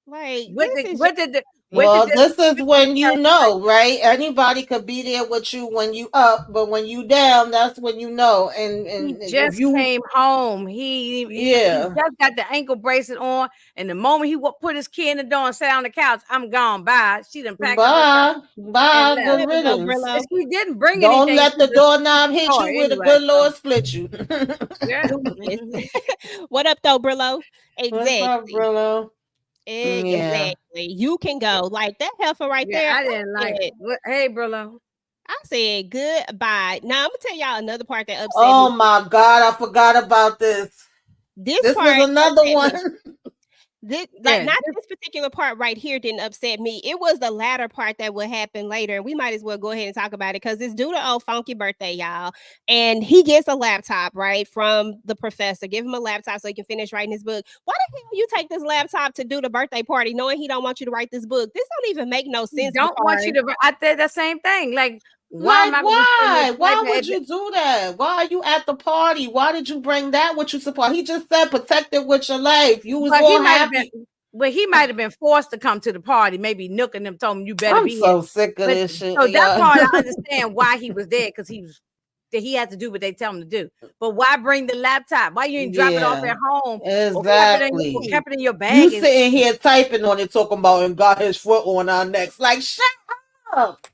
like What this did is what did the what did Well, this this is what did when the you character like? know, right? Anybody could be there with you when you up, but when you down, that's when you know. He And if just you, came home. He yeah, just got the ankle bracelet on, and the moment he put his kid in the door and sat on the couch, I'm gone. Bye. She done packed up her stuff bye, and bye, left. good There we go, riddance. And Brillo. she didn't bring Don't anything let to the the doorknob hit you story where the anyway. good So Lord split you. yeah. Stupid. What up, though, Brillo? What's up, Exactly. Brillo? Yeah. Exactly. You can go. Like that heifer right Yeah, there. I didn't like it. Hey, Brillo. I said goodbye. Now I'm gonna tell y'all another part that upset me. Oh my God, I forgot about this. This This was part another upset one. me. This, like, Yeah, not this particular part right here didn't upset me. It was the latter part that would happen later. And we might as well go ahead and talk about it because it's due to old funky birthday, y'all. And he gets a laptop, right, from the professor. Give him a laptop so he can finish writing his book. Why the hell you take this laptop to do the birthday party knowing he don't want you to write this book? This don't even make no he sense, don't want you Bakari. to. I said the same thing. Like, why am Like, I going to be sitting there why? Why typing? would you do that? Why are you at the party? Why did you bring that with you support? He just said protected with your life. You was But he all might have been. happy. Well, he might have been forced to come to the party. Maybe Nook and them told him you better I'm be here. so sick of But this shit, so that yeah. part I understand why he was there because he had to do what they tell him to do. But why bring the laptop? Why you ain't drop it off Yeah, at home or exactly. kept it in your You bag and sitting here typing on it, talking about and got his foot on our necks. Like, shut up.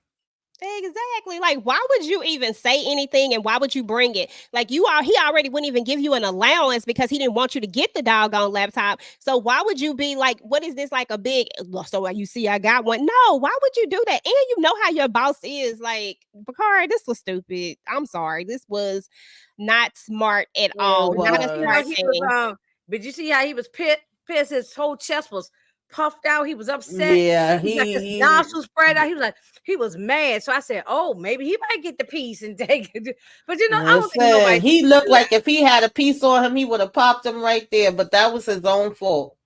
Exactly. Like, why would you even say anything and why would you bring it? Like, he already wouldn't even give you an allowance because he didn't want you to get the doggone laptop. So why would you be like, what is this like a big so you see I got one? No, why would you do that? And you know how your boss is. Like, Bakari, this was stupid. I'm sorry. This was not smart at It all. Not a smart was. he was thing. but you see how he was pissed, his whole chest was puffed out, he was upset. Yeah, He got his he nostrils spread out. He was like, he was mad. So I said, oh, maybe he might get the piece and take it. But I don't think nobody listen. He looked like if he had a piece on him, he would have popped him right there. But that was his own fault.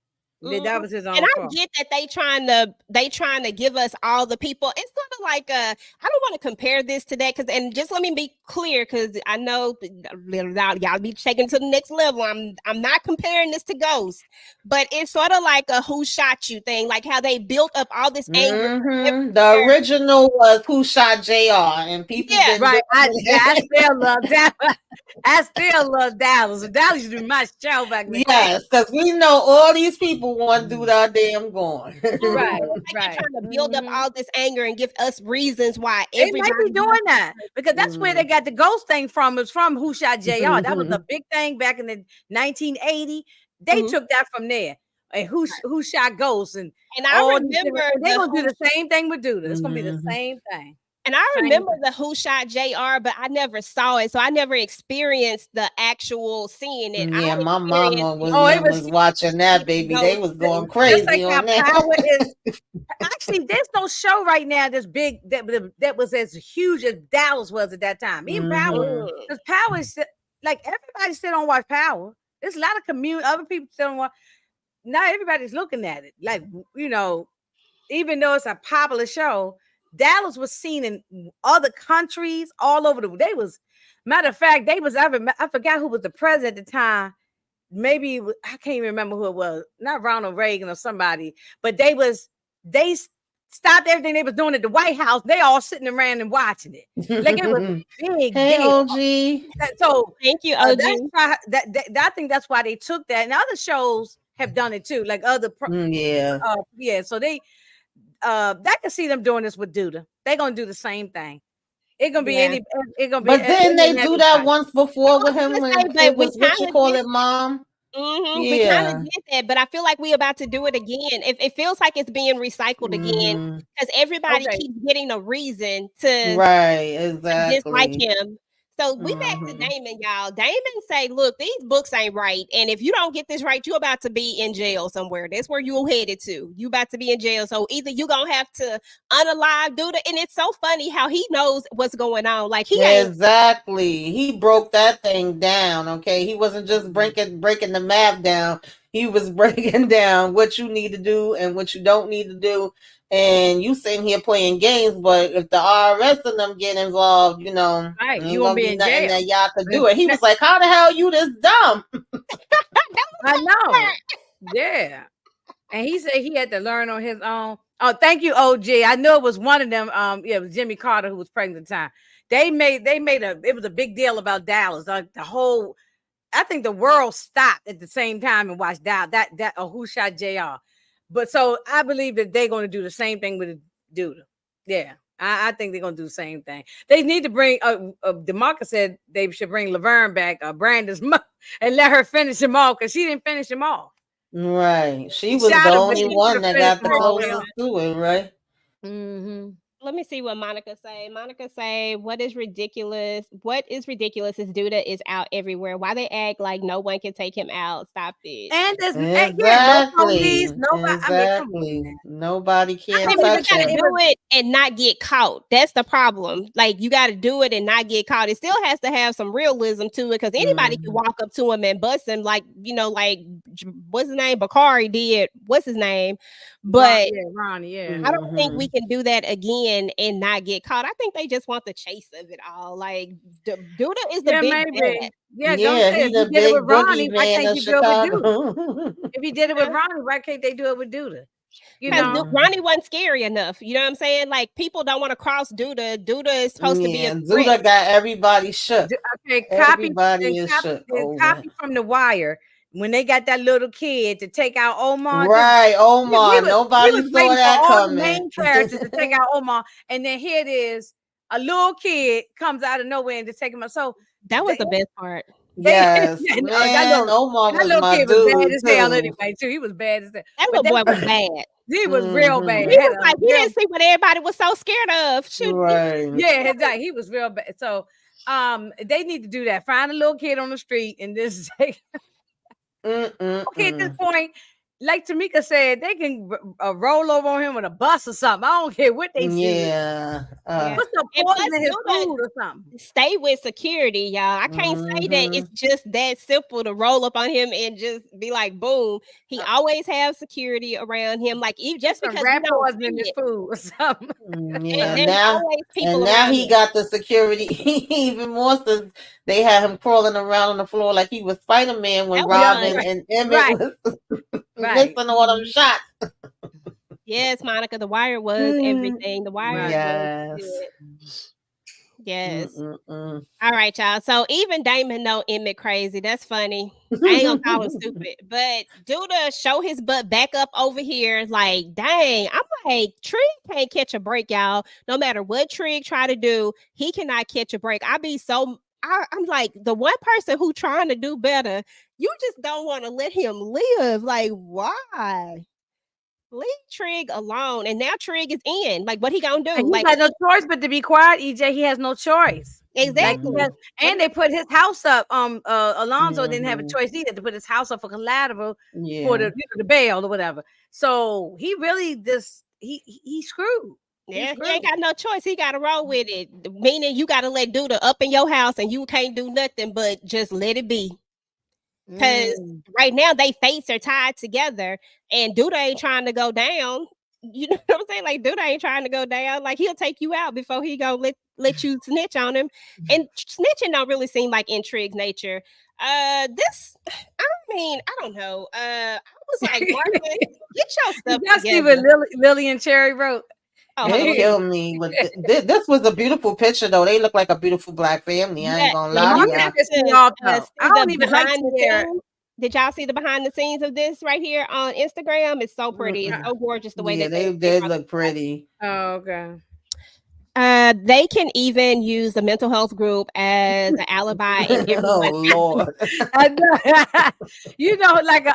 that was his And own I fault. get that they trying to give us all the people. It's sort of like I don't want to compare this to that and just let me be clear because I know y'all be taking to the next level. I'm not comparing this to Ghost, but it's sort of like a who shot you thing, like how they built up all this anger. The original was Who Shot JR, and people Yeah, been Right. I doing still love that. I still love Dallas. Dallas used to be my show back in the day. yes, because we know all these people want to do that damn going. Right, like they're right. trying to build up all this anger and give us reasons why They might everybody be doing that because that's where they got the ghost thing from. It's from Who Shot JR. That was a big thing back in the 1980. They took that from there. And who shot Ghost and And I all these remember different. And they're gonna do the same thing with Douda. It's gonna be the same thing. And I Same remember the Who Shot JR, but I never saw it. So I never experienced the actual seeing it. Yeah, I my experienced mama it was was watching that, baby. They was going just like crazy how on that. Power is. Actually, there's no show right now that's big that was as huge as Dallas was at that time. Even Power, because Power is like everybody still don't watch Power. There's a lot of other people still don't watch. Not everybody's looking at it. Like, even though it's a popular show, Dallas was seen in other countries all over they was, matter of fact, I forgot who was the president at the time. Maybe I can't even remember who it was, not Ronald Reagan or somebody, but they stopped everything they was doing at the White House. They all sitting around and watching it. Like it was a big Hey, deal. OG. So thank you, OG. I think that's why they took that. And other shows have done it too, like other Yeah. yeah. So I can see them doing this with Douda. They're gonna do the same thing. It's gonna be Yeah. any. It's gonna be But didn't they do that everybody. once I before was with him gonna when say, but it we was what kind you of call did. it, mom? We kind of Yeah. did that, but I feel like we about to do it again. It feels like it's being recycled again Hmm. because everybody Okay. keeps getting a reason to Right. dislike Exactly. him. So we back to Hmm. Damon, y'all. Damon say, "Look, these books ain't right, and if you don't get this right, you about to be in jail somewhere. That's where you headed to. You about to be in jail. So either you gonna have to unalive Douda, and it's so funny how he knows what's going on. Like he ain't. Exactly. He broke that thing down. Okay. He wasn't just breaking the map down. He was breaking down what you need to do and what you don't need to do. And you sitting here playing games, but if the IRS and them get involved, Right. You ain't gonna gonna be be in nothing jail. that y'all could do. And he was like, "How the hell you this dumb?" I know. Yeah. And he said he had to learn on his own. Oh, thank you, OG. I knew it was one of them. Yeah, it was Jimmy Carter who was pregnant at the time. It was a big deal about Dallas. Like the whole, I think the world stopped at the same time and watched that who shot JR. But so I believe that they're going to do the same thing with Douda. Yeah. I think they're gonna do the same thing. They need to bring. Demarcus said they should bring Laverne back, Brandon's mother, and let her finish them all because she didn't finish them all. Right. She She was the shot him, but only she should one have that finished got them the all. closest to it, right? Mm-hmm. Let me see what Monica say. Monica say, "What is ridiculous? What is ridiculous is Douda is out everywhere. Why they act like no one can take him out? Stop it." And there's yeah, no Exactly. police, nobody. I mean, come on, Exactly. man. Nobody I can mean, but you touch It gotta him. do was it and not get caught. That's the problem. Like you gotta do it and not get caught. It still has to have some realism to it because anybody can Mhm. walk up to him and bust him, like like what's his name? Bakari did. What's his name? But Ronnie, yeah. I don't think we Mhm. can do that again and not get caught. I think they just want the chase of it all. Like Douda is the Yeah, big maybe. bad. Yeah, don't Yeah, say if he he the did it with big Ronnie, why boogeyman can't of you do it with Douda? Chicago. If he did it with Ronnie, why can't they do it with Douda? You Because know? Mhm. Ronnie wasn't scary enough. You know what I'm saying? Like people don't want to cross Douda. Douda is supposed to be a Yeah, threat. Zuda got everybody shook. Okay, Everybody is shook over. copy from The Wire when they got that little kid to take out Omar. Right, We Omar. was Nobody saw waiting for that all the coming. main characters to take out Omar, and then here it is, a little kid comes out of nowhere and to take him out. So That was they, the best part. Yes, yeah, no, man. Omar that was little my kid was bad dude as hell too. anyway too. He was bad as hell, That but little boy was bad. he was real bad. He Hmm. Had was a like, he real didn't see what everybody was so scared of. Shoot, Right. Yeah, exactly. He was real bad. So they need to do that. Find a little kid on the street and just take. Okay, at this Mm-mm-mm. point, like Tamika said, they can roll over on him with a bus or something. I don't care what they do. Yeah. yeah. Put some And poison plus, in his food or something. stay with security, y'all. I can't say that Mm-hmm. it's just that simple to roll up on him and just be like, boom. He Uh, always have security around him. Like even Put just some because we rat don't poison in see his it, food or something. Yeah. there's always And people now around he him. got the security even more. So they had him crawling around on the floor like he was Spider Man when That was Yeah, Robin funny. and Emmett right, was right. missing all them shots. Yes, Monica, The Wire was Mm. everything. The Wire Right. was Yes. good. Yes. Mm-mm-mm. All right, y'all. So even Damon know Emmett crazy. That's funny. I ain't gonna call him stupid, but Douda show his butt back up over here. Like, dang, I'm like, Trig can't catch a break, y'all. No matter what Trig try to do, he cannot catch a break. I'm like the one person who trying to do better. You just don't want to let him live. Like, why? Leave Trig alone. And now Trig is in. Like, what he gonna do? And he Like, got no choice but to be quiet, EJ. He has no choice. Like he exactly. has, Mhm. What and they put his house up. Alonzo didn't have a Mhm. choice either to put his house up for collateral for Yeah. the bail or whatever. So he really just he's screwed. He's Yeah, he ain't screwed. got no choice. He got to roll with it. Meaning, you got to let Douda up in your house, and you can't do nothing but just let it be. Because Mm. right now they fates are tied together, and Douda ain't trying to go down. You know what I'm saying? Like Douda ain't trying to go down. Like he'll take you out before he go let you snitch on him. And snitching don't really seem like intrigue nature. This, I mean, I don't know. I was like, Martha, get your Did stuff y'all see what together. Lily and Cherry wrote? Oh, hold on, It let me killed me. With this was a beautiful picture though. They look like a beautiful black family. I yeah, ain't gonna and lie you to Martha have y'all. pissed me to off though. I see the don't even like behind the Sierra. scenes. Did y'all see the behind the scenes of this right here on Instagram? It's so pretty. It's so gorgeous the way Yeah, that they did look pretty. Oh, okay. They can even use the mental health group as an alibi in Oh everyone's Lord. I know. You know, like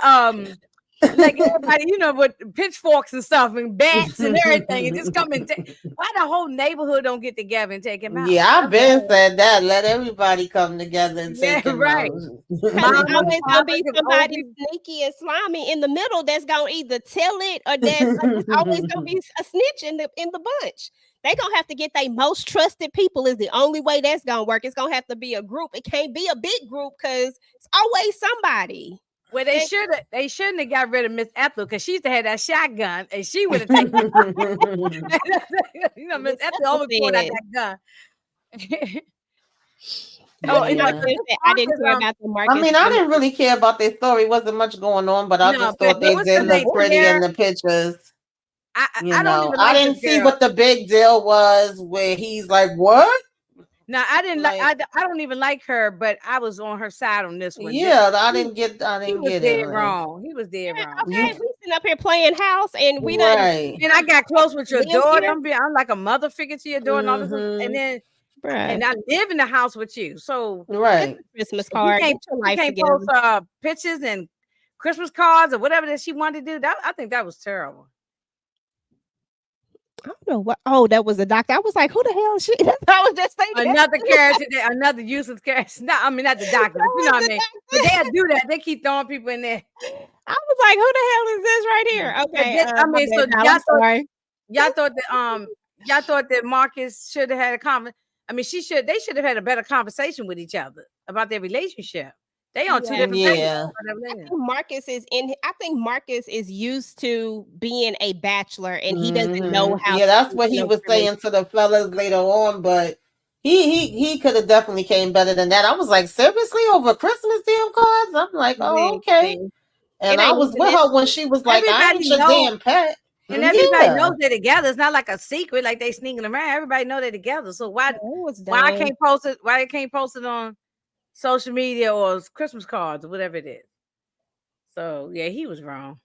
everybody, you know, with pitchforks and stuff and bats and everything, and just come and why the whole neighborhood don't get together and take him out? Yeah, I've been said that. Let everybody come together and Yeah, take him right. out. Because it's Mama, always gonna papa, be 'cause old somebody people. sneaky and slimy in the middle that's gonna either tell it or that's like it's always gonna be a snitch in the bunch. They gonna have to get their most trusted people is the only way that's gonna work. It's gonna have to be a group. It can't be a big group because it's always somebody. Well, And they shouldn't have got rid of Miss Ethel because she used to have that shotgun and she would have taken you know, Miss Miss Ethel Ethel always pulled out said, that gun. Oh, you know, Yeah. I didn't care Marcus, about the I Marcus. mean, I didn't really care about their story. Wasn't much going on, but I no, just but thought they what's did her name? look pretty in Sierra. the pictures. I don't even I like this didn't see girl. what the big deal was where he's like, "What?" No, I didn't like. Like, I don't even like her, but I was on her side on this one. yeah, I He, didn't get. I he didn't was get it. dead Like, wrong. He was dead wrong. Okay, you we sitting up here playing house and we done right? And I got close with your live daughter. here, I'm like a mother figure to your daughter and all this, and Mm-hmm. then bruh. I live in the house with you. So It's Right. a Christmas you card. can't Get your you life can't post together. pictures and Christmas cards or whatever that she wanted to do. That I think that was terrible. I don't know what. Oh, that was a doctor. I was like, who the hell is she? I was just thinking that. Another character, another useless character. No, I mean not the doctor, but you know Was what I the mean. But they do that. They keep throwing people in there. I was like, who the hell is this right here? But Okay, I my mean, bad, so child. I'm sorry. y'all thought that Marcus should have had a comment. I mean, they should have had a better conversation with each other about their relationship. They on two Yeah, different pages. Yeah. I think Marcus is used to being a bachelor and he doesn't know how Yeah, that's to, what he was saying to the fellas later on, but he could have definitely came better than that. I was like, seriously, over Christmas damn cards? I'm like, oh, okay. exactly. And It I ain't was even with that. her when she was like, I ain't Everybody your know, damn pet. and everybody Yeah. knows they're together. It's not like a secret, like they sneaking around. Everybody know they're together. So It was why I dumb. can't post it? Why I can't post it on social media or Christmas cards or whatever it is? So yeah, he was wrong.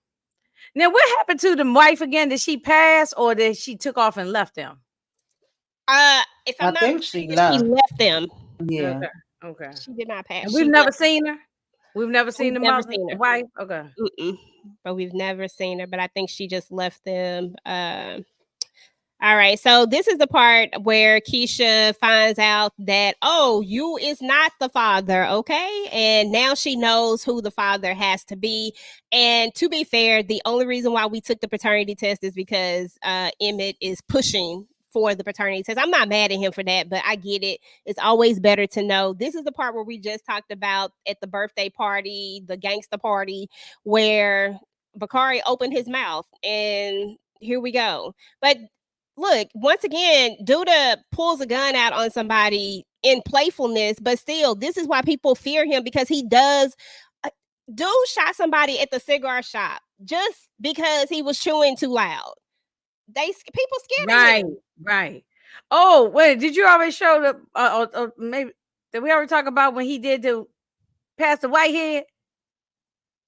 Now, what happened to the wife again? Did she pass or did she took off and left them? If I I'm not think she mistaken, she left. left them. Yeah. Okay, okay. She did not pass. And She we've never left. seen her. We've never seen We've the never mother, seen the her. wife. Okay. But we've never seen her. But I think she just left them. All right. So this is the part where Keisha finds out that, oh, you is not the father. Okay. And now she knows who the father has to be. And to be fair, the only reason why we took the paternity test is because Emmett is pushing for the paternity test. I'm not mad at him for that, but I get it. It's always better to know. This is the part where we just talked about at the birthday party, the gangster party, where Bakari opened his mouth and here we go. But look, once again, Douda pulls a gun out on somebody in playfulness, but still, this is why people fear him because he does. Dude shot somebody at the cigar shop just because he was chewing too loud. People scared of Right, him. right. Oh, wait, did you already show the maybe did we already talk about when he did to Pastor Whitehead?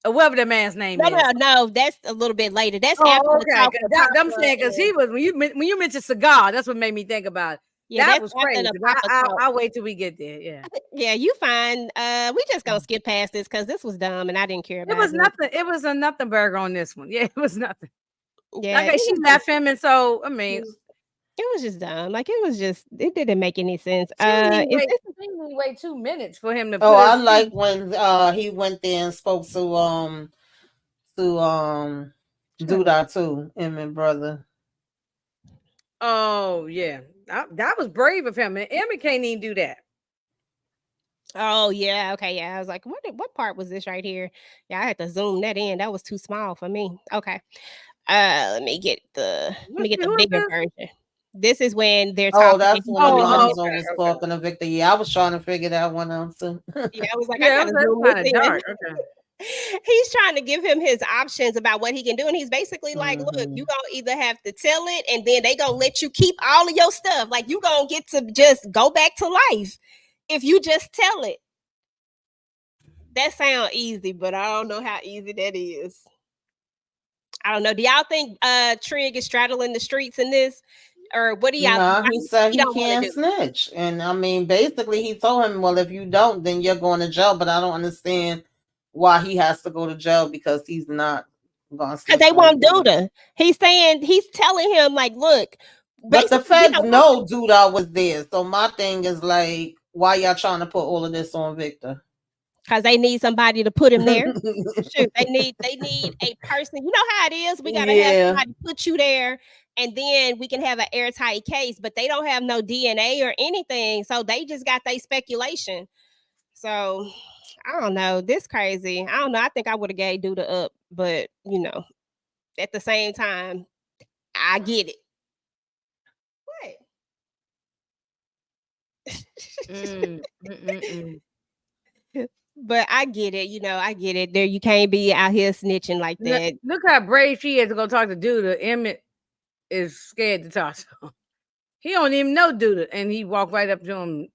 Or whatever that man's name No, is. no, no. That's a little bit later. That's Oh, after the okay. talk with I'm Papa. saying because he was when you mentioned cigar, that's what made me think about it. Yeah, That that's was after crazy. the Papa talk. I'll wait till we get there. Yeah. Yeah, you fine. We just gonna skip past this because this was dumb and I didn't care It about was it. nothing. It was a nothing burger on this one. Yeah, it was nothing. Yeah, Okay, she left him, and so I mean, it was just dumb. Like it didn't make any sense. she didn't even Is wait. this She didn't even wait 2 minutes for him to Oh, put I his. like when he went there and spoke to Douda too, him and brother. Oh yeah, that was brave of him, and Emmy can't even do that. Oh yeah, okay, yeah. I was like, what part was this right here? Yeah, I had to zoom that in. That was too small for me. Okay. Let me get the Who is bigger this? version. This is when they're Oh, talking. that's when Oh, Alonzo was talking to Victor. Yeah, I was trying to figure that one out too. Yeah, I was like, I Yeah, gotta that's zoom kind this of in. dark. Okay. He's trying to give him his options about what he can do, and he's basically like, "Look, Mhm. you gonna either have to tell it, and then they gonna let you keep all of your stuff. Like you gonna get to just go back to life if you just tell it." that sounds easy, but I don't know how easy that is. I don't know. Do y'all think Trig is straddling the streets in this? Or what do y'all No, he said he he don't want to can't do? snitch. And I mean, basically, he told him, well, if you don't, then you're going to jail. But I don't understand why he has to go to jail because he's not going to Because snitch they on his won't brother. Douda. He's telling him, like, look, But the basically, we feds don't want know Douda was there. So my thing is like, why y'all trying to put all of this on Victor? because they need somebody to put him there. Shoot, they need a person. You know how it is. We gotta have Yeah. somebody put you there, and then we can have an airtight case. But they don't have no DNA or anything, so they just got their speculation. So I don't know. This crazy. I don't know. I think I would have gave Douda up, but at the same time, I get it. Mm, But I get it. I get it. There, you can't be out here snitching like that. Look how brave she is to go talk to Douda. Emmett is scared to talk to him. He don't even know Douda, and he walked right up to him.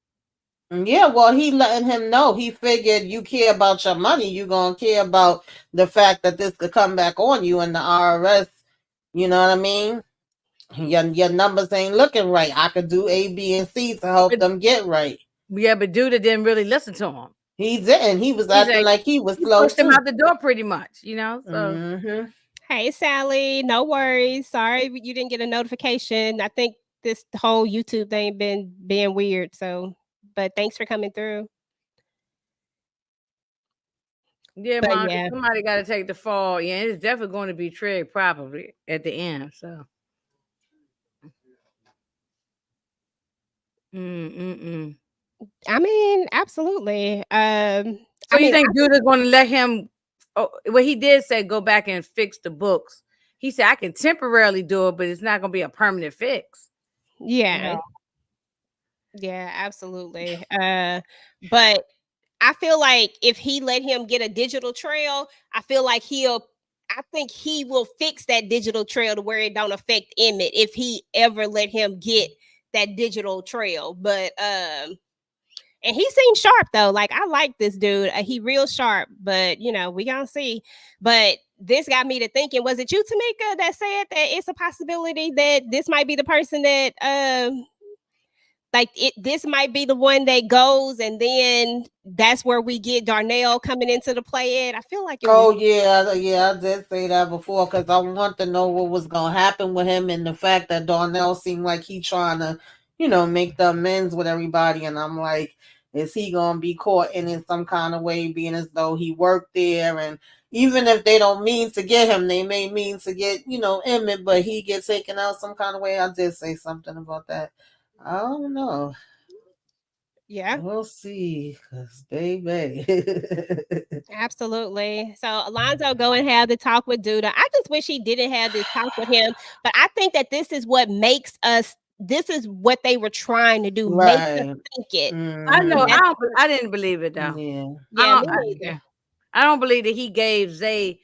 Yeah, well, he letting him know. He figured you care about your money. You gonna care about the fact that this could come back on you in the IRS. You know what I mean? Your numbers ain't looking right. I could do A, B, and C to help them get right. Yeah, but Douda didn't really listen to him. He didn't. He was He's acting like he was he slow pushed him too. out the door pretty much, So Mm-hmm. Hey, Sally, no worries. Sorry you didn't get a notification. I think this whole YouTube thing been being weird. So, but thanks for coming through. yeah, But Monica, yeah, somebody got to take the fall. Yeah, it's definitely going to be Trig probably at the end. So, I mean, absolutely. So I you mean, think Douda's going to let him? Oh, well, he did say go back and fix the books. He said I can temporarily do it, but it's not going to be a permanent fix. yeah, yeah, absolutely. But I feel like if he let him get a digital trail, I think he will fix that digital trail to where it don't affect Emmett if he ever let him get that digital trail. But and he seems sharp though. Like I like this dude. He real sharp, but we gonna see. But this got me to thinking, was it you, Tamika, that said that it's a possibility that this might be the person that this might be the one that goes, and then that's where we get Darnell coming into the play. I feel like it was. Oh yeah, I did say that before because I want to know what was gonna happen with him and the fact that Darnell seemed like he trying to, make the amends with everybody, and I'm like, is he gonna be caught in some kind of way, being as though he worked there, and even if they don't mean to get him, they may mean to get Emmett, but he gets taken out some kind of way. I did say something about that. I don't know. Yeah, we'll see, cause baby. absolutely. So Alonzo go and have the talk with Douda. I just wish he didn't have this talk with him, but I think that this is what makes us. This is what they were trying to do, make us Right. think it. I know. Mhm. I didn't believe it though. Yeah. Yeah, me neither. I don't believe that he gave Zay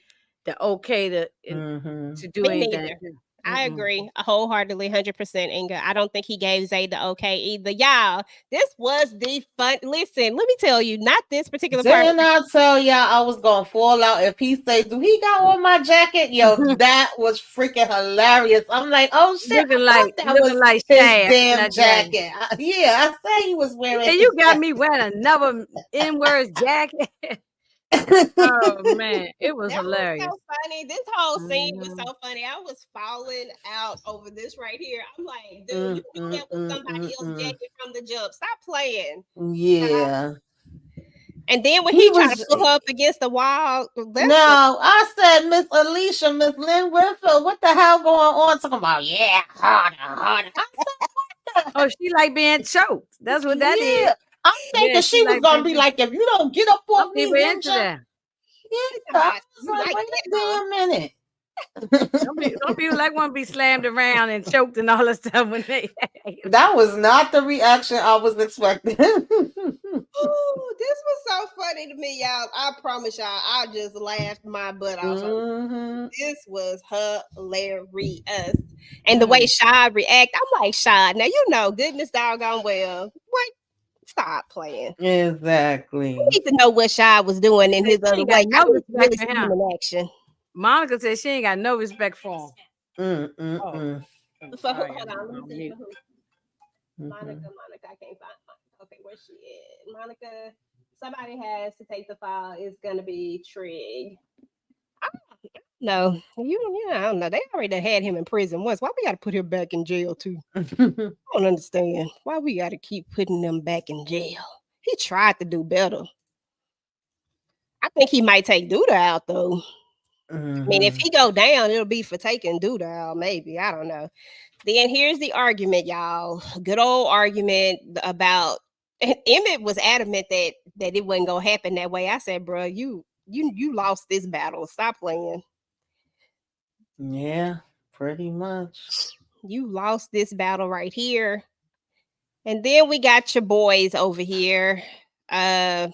the okay Mhm. to do Me anything. neither. I agree wholeheartedly, 100%, Inga. I don't think he gave Zay the okay either. Y'all, this was the fun. Listen, let me tell you, not this particular part. Didn't I tell y'all I was gonna fall out if he say, "Do he got on my jacket?" Yo, that was freaking hilarious. I'm like, oh shit, I thought that looking was like his Shad damn that day. jacket. Yeah, I said he was wearing. Yeah, you got me wearing another N-word jacket. Oh man, it was That was hilarious. so funny. This whole scene was so funny. I was falling out over this right here. I'm like, dude, you knew that was somebody else's jacket from the jump. Stop playing. Yeah. And then when He he tried to was. pull her up against the wall, No, I said, Miss Alicia, Miss Lynn Winfield, what the hell going on? Talking about, yeah, harder, harder. I said, Oh, she like being choked. That's what that is. yeah. I'm Yeah, thinking she she was like gonna being be choked. like, if you don't get up Some off me, people into ninja. that. Yeah, I was you like, like wait that, a damn minute. Some people like want to be slammed around and choked and all that stuff when they. That was not the reaction I was expecting. Ooh, this was so funny to me, y'all. I promise y'all, I just laughed my butt off. This was hilarious. And the way Shad react, I'm like, Shad, now you know goodness doggone well. What? Stop playing. We Exactly. need to know what Shy was doing in Say his she other ain't got way. I no need to respect really for see him him. in action. Monica said she ain't got no respect for him. Mm, mm, Oh, mm, For I hold got on, let me on see mute. for who. mhm. Monica, I can't find Monica. Okay, where's she at? Monica, somebody has to take the file. It's gonna be Trig. No, I don't know. They already done had him in prison once. Why we got to put him back in jail too? I don't understand why we got to keep putting them back in jail. He tried to do better. I think he might take Douda out though. I mean, if Mhm. he go down, it'll be for taking Douda out. Maybe I don't know. Then here's the argument, y'all. Good old argument about. And Emmett was adamant that it wasn't gonna happen that way. I said, bro, you lost this battle. Stop playing. Yeah, pretty much. You lost this battle right here. And then we got your boys over here. I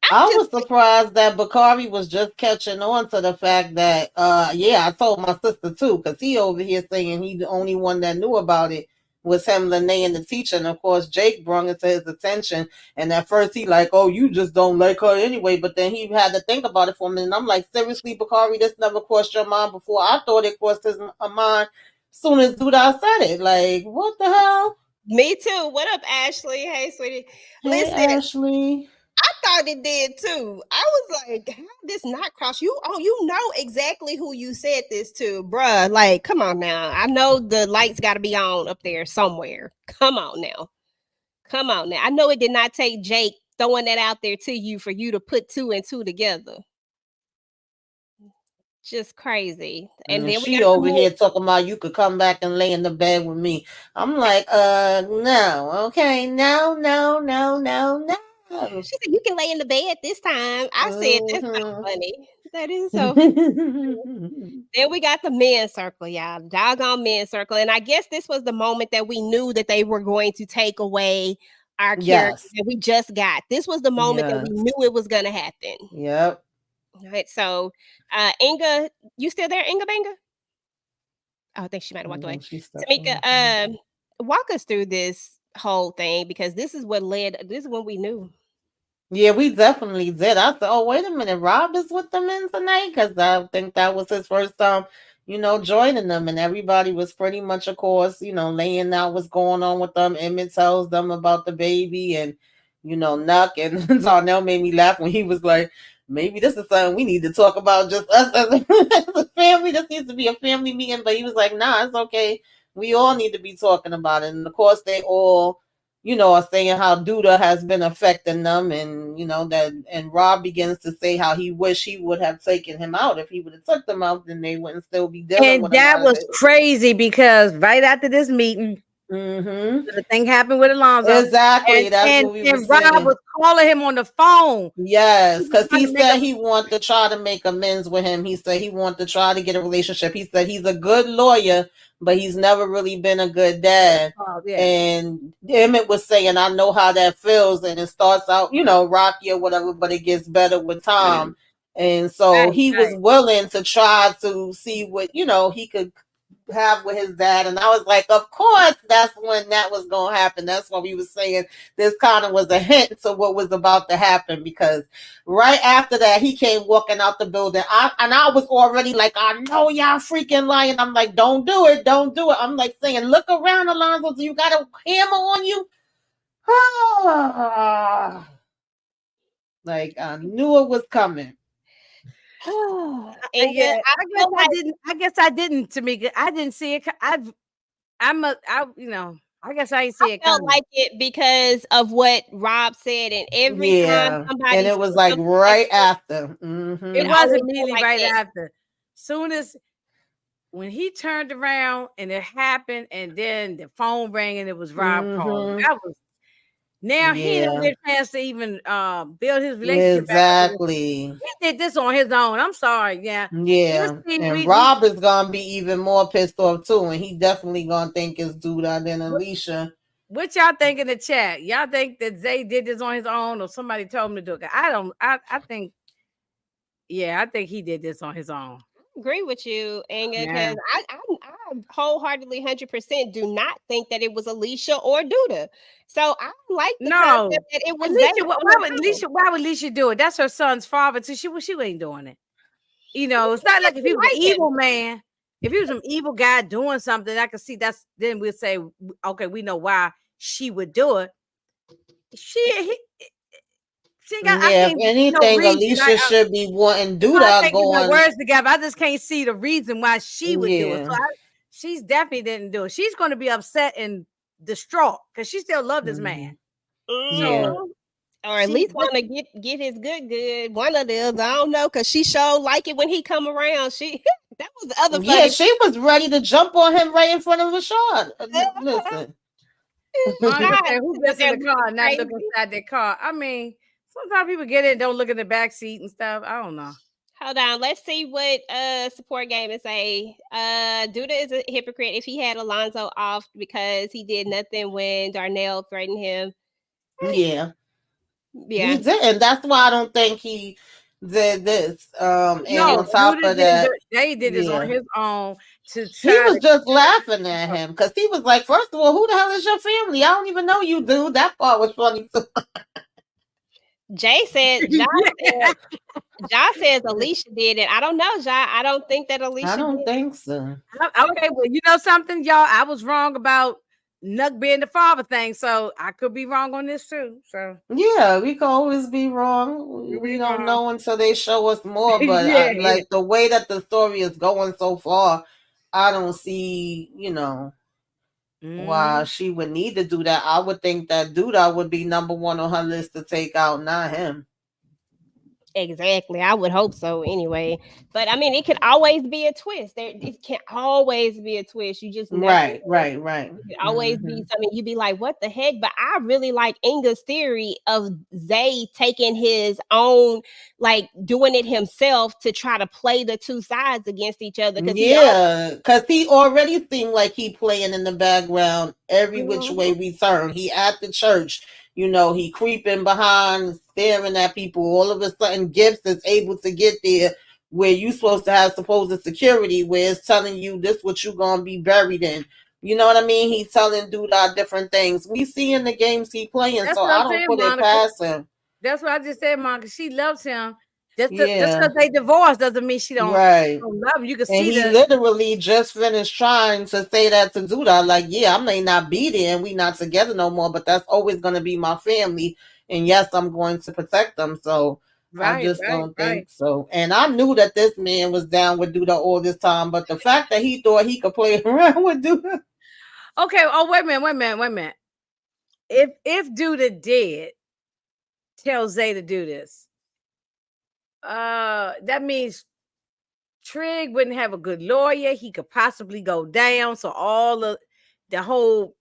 I just was surprised that Bakari was just catching on to the fact that, yeah, I told my sister too, because he over here saying he the only one that knew about it was him, Lene, and the teacher. And of course, Jake brought it to his attention. And at first, he like, oh, you just don't like her anyway. But then he had to think about it for a minute. And I'm like, seriously, Bakari, this never crossed your mind before. I thought it crossed his mind soon as Douda said it. Like, what the hell? me too. What up, Ashley? Hey, sweetie. Hey, Listen, Ashley. I thought it did too. I was like, how did this not cross you? Oh, you know exactly who you said this to, bruh. Like, come on now. I know the lights got to be on up there somewhere. Come on now. Come on now. I know it did not take Jake throwing that out there to you for you to put two and two together. Just crazy. And And then we she got the over more. here talking about you could come back and lay in the bed with me. I'm like, no, okay, no, no, no, no, no. She said, "You can lay in the bed this time." I said, "That's so Mhm. funny. That is so funny." Then we got the men's circle, y'all. Doggone men's circle. And I guess this was the moment that we knew that they were going to take away our characters Yes, that we just got. This was the moment that we yes, knew it was going to happen. yep. All right. So, Inga, you still there, Inga Banga? Oh, I think she might have walked away. She stepped Tamika, away. walk us through this whole thing because this is what led, this is when we knew. Yeah, we definitely did. I said, "Oh, wait a minute, Rob is with them in tonight," because I think that was his first time, joining them, and everybody was pretty much, of course, laying out what's going on with them. Emmett tells them about the baby, and Nuck and Darnell made me laugh when he was like, "Maybe this is something we need to talk about, just us as as a family. This needs to be a family meeting." But he was like, "Nah, it's okay. We all need to be talking about it." And of course, they all are saying how Douda has been affecting them, and and Rob begins to say how he wish he would have taken him out. If he would have took them out, then they wouldn't still be dealing And with a that lot of was this. crazy because right after this meeting, Mm-hmm. the thing happened with Alonzo, and Exactly. That's and what we were and Rob saying. was calling him on the phone. Yes, He was because trying he to make said a he wanted to try to make amends with him. He said he wanted to try to get a relationship. He said he's a good lawyer, but he's never really been a good dad. yeah. And Emmett was saying, I know how that feels. And it starts out, rocky or whatever, but it gets better with time. And so Right, he was right. willing to try to see what, he could have with his dad. And I was like, of course, that's when that was going to happen. That's what we was saying. This kind of was a hint to what was about to happen, because right after that, he came walking out the building. I was already like, I know y'all freaking lying. I'm like, don't do it. Don't do it. I'm like saying, look around, Alonzo. Do you got a hammer on you? Like, I knew it was coming. Inga, Yeah, I feel like I guess I didn't, Tamika. I didn't see it. I guess I didn't I see it felt coming. like it because of what Rob said, and every time Yeah. And somebody it was says like something like right this, after. It it was always feel immediately like right that. after. Soon as when he turned around and it happened, and then the phone rang and it was Rob calling. That was now he don't Yeah. get a chance to even build his relationship back up with him. Exactly. He did this on his own. I'm sorry, yeah. This Yeah, scene and we Rob is gonna be even more pissed off too, and he definitely gonna think it's Douda than Alicia. what y'all think in the chat? Y'all think that Zay did this on his own or somebody told him to do it? I don't. I think. Yeah, I think he did this on his own. Agree with you, Inga, Yeah. because I wholeheartedly 100% do not think that it was Alicia or Douda. So I like the concept No, that it was Zay Alicia. on Why her would own. Alicia? Why would Alicia do it? That's her son's father. So she ain't doing it. It's not like if She he was an like him. evil man. If he was an evil guy doing something, I could see that's. Then we'll say, okay, we know why she would do it. He, she ain't got. I Yeah, if can't see no anything, reason. Alicia should be wanting I Douda can't get my going. words together. I just can't see the reason why she would do it. Yeah. So she's definitely didn't do it. She's going to be upset and distraught because she still loved this man. Yeah. Mhm. Or at She, least want to get his good. One of the others. I don't know, cause she sure like it when he come around. She that was the other Yeah, funny. she was ready to jump on him right in front of Rashad. Listen. Monica God, said, "Who but gets in they're the car looking and not look crazy. inside their car?" I mean, sometimes people get in and don't look in the back seat and stuff. I don't know. Hold on, let's see what support game is say. Douda is a hypocrite if he had Alonzo off because he did nothing when Darnell threatened him. Yeah. He Yeah. didn't. That's why I don't think he did this. And No, on top Judah of did. that, They did this on yeah. his own to He try was to. just laughing at him because he was like, first of all, who the hell is your family? I don't even know you, dude. That part was funny too. Jay said, Yeah. Josh says Alicia did it. I don't know, Josh. I don't think that I Alicia don't did. think so. Okay, well, you know something, y'all. I was wrong about Nuck being the father thing, so I could be wrong on this too. So Yeah, we can always be wrong. could We be don't wrong. know until they show us more. But Yeah, yeah. like the way that the story is going so far, I don't see, why Mm. she would need to do that. I would think that Douda would be number one on her list to take out, not him. Exactly. I would hope so anyway. But I mean, it could always be a twist. It can always be a twist. You just never Right, know. right, right. It could always be something you'd be like, what the heck? But I really like Inga's theory of Zay taking his own, like doing it himself to try to play the two sides against each other. Because Yeah, because he already seemed like he playing in the background every which way Mhm. we turn. He at the church, he creeping behind, staring at people. All of a sudden, Gibbs is able to get there where you supposed to have supposed security, where it's telling you this what you gonna be buried in. You know what I mean? He's telling Douda different things. We see in the games he playing, That's so what I I'm don't saying, put it Monica. past him. That's what I just said, Monica. She loves him. Just Yeah. because they divorced doesn't mean she Right. don't love him. You can And see he the literally just finished trying to say that to Douda, like, yeah, I may not be there and we not together no more, but that's always going to be my family. And yes, I'm going to protect them. So I right, just right, don't right. think so. And I knew that this man was down with Douda all this time, but the fact that he thought he could play around with Douda. Okay. Oh, wait a minute, wait a minute, wait a minute. If Duda did tell Zay to do this, that means Trig wouldn't have a good lawyer. He could possibly go down. So all of the whole,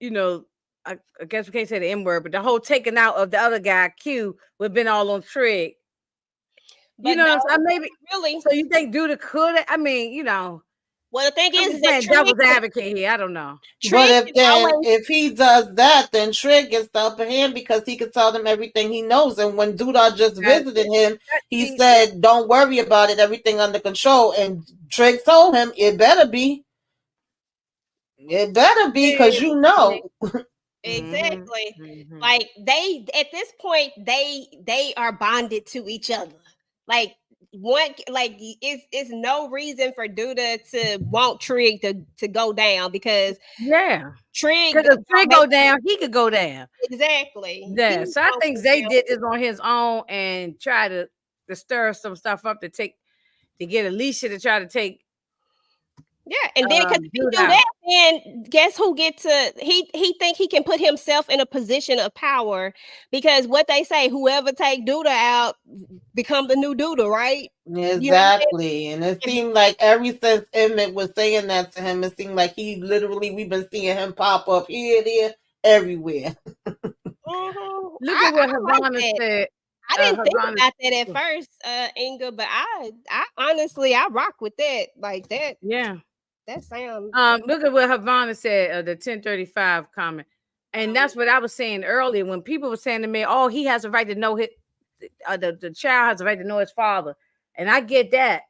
you know, I guess we can't say the N word, but the whole taking out of the other guy, Q, would have been all on Trig. You But know no, what I'm saying? Maybe. really. So you think Duda could? I mean, Well, the thing I'm is just that playing devil's advocate here. I don't know. But Trig is always if he does that, then Trig gets the upper hand because he can tell them everything he knows. And when Douda just visited him, he Yeah. said, "Don't worry about it, everything under control." And Trig told him, "It better be, because you know." Mm-hmm. exactly. Mm-hmm. Like they at this point they are bonded to each other. Like one like it's no reason for Duda to want Trig to go down because Yeah. Trig Because if gonna Trig make go down, he could go down. exactly. Yeah. He's So I gonna think go Zay down. did this on his own and try to stir some stuff up to get Alicia to try to take Yeah, and then because if he Dude do out. that, then guess who get to he think he can put himself in a position of power because what they say, whoever take Duda out become the new Duda, right? You know what I'm Exactly. And it saying? seemed like ever since Emmett was saying that to him, it seemed like we've been seeing him pop up here, there, everywhere. Look at what I like Havana that. said. I didn't think Havana. about that at first, Inga, but I honestly I rock with that. Like that Yeah. that sounds Look at what Havana said, the 1035 comment. And that's what I was saying earlier when people were saying to me, oh, he has a right to know the child has a right to know his father. And I get that,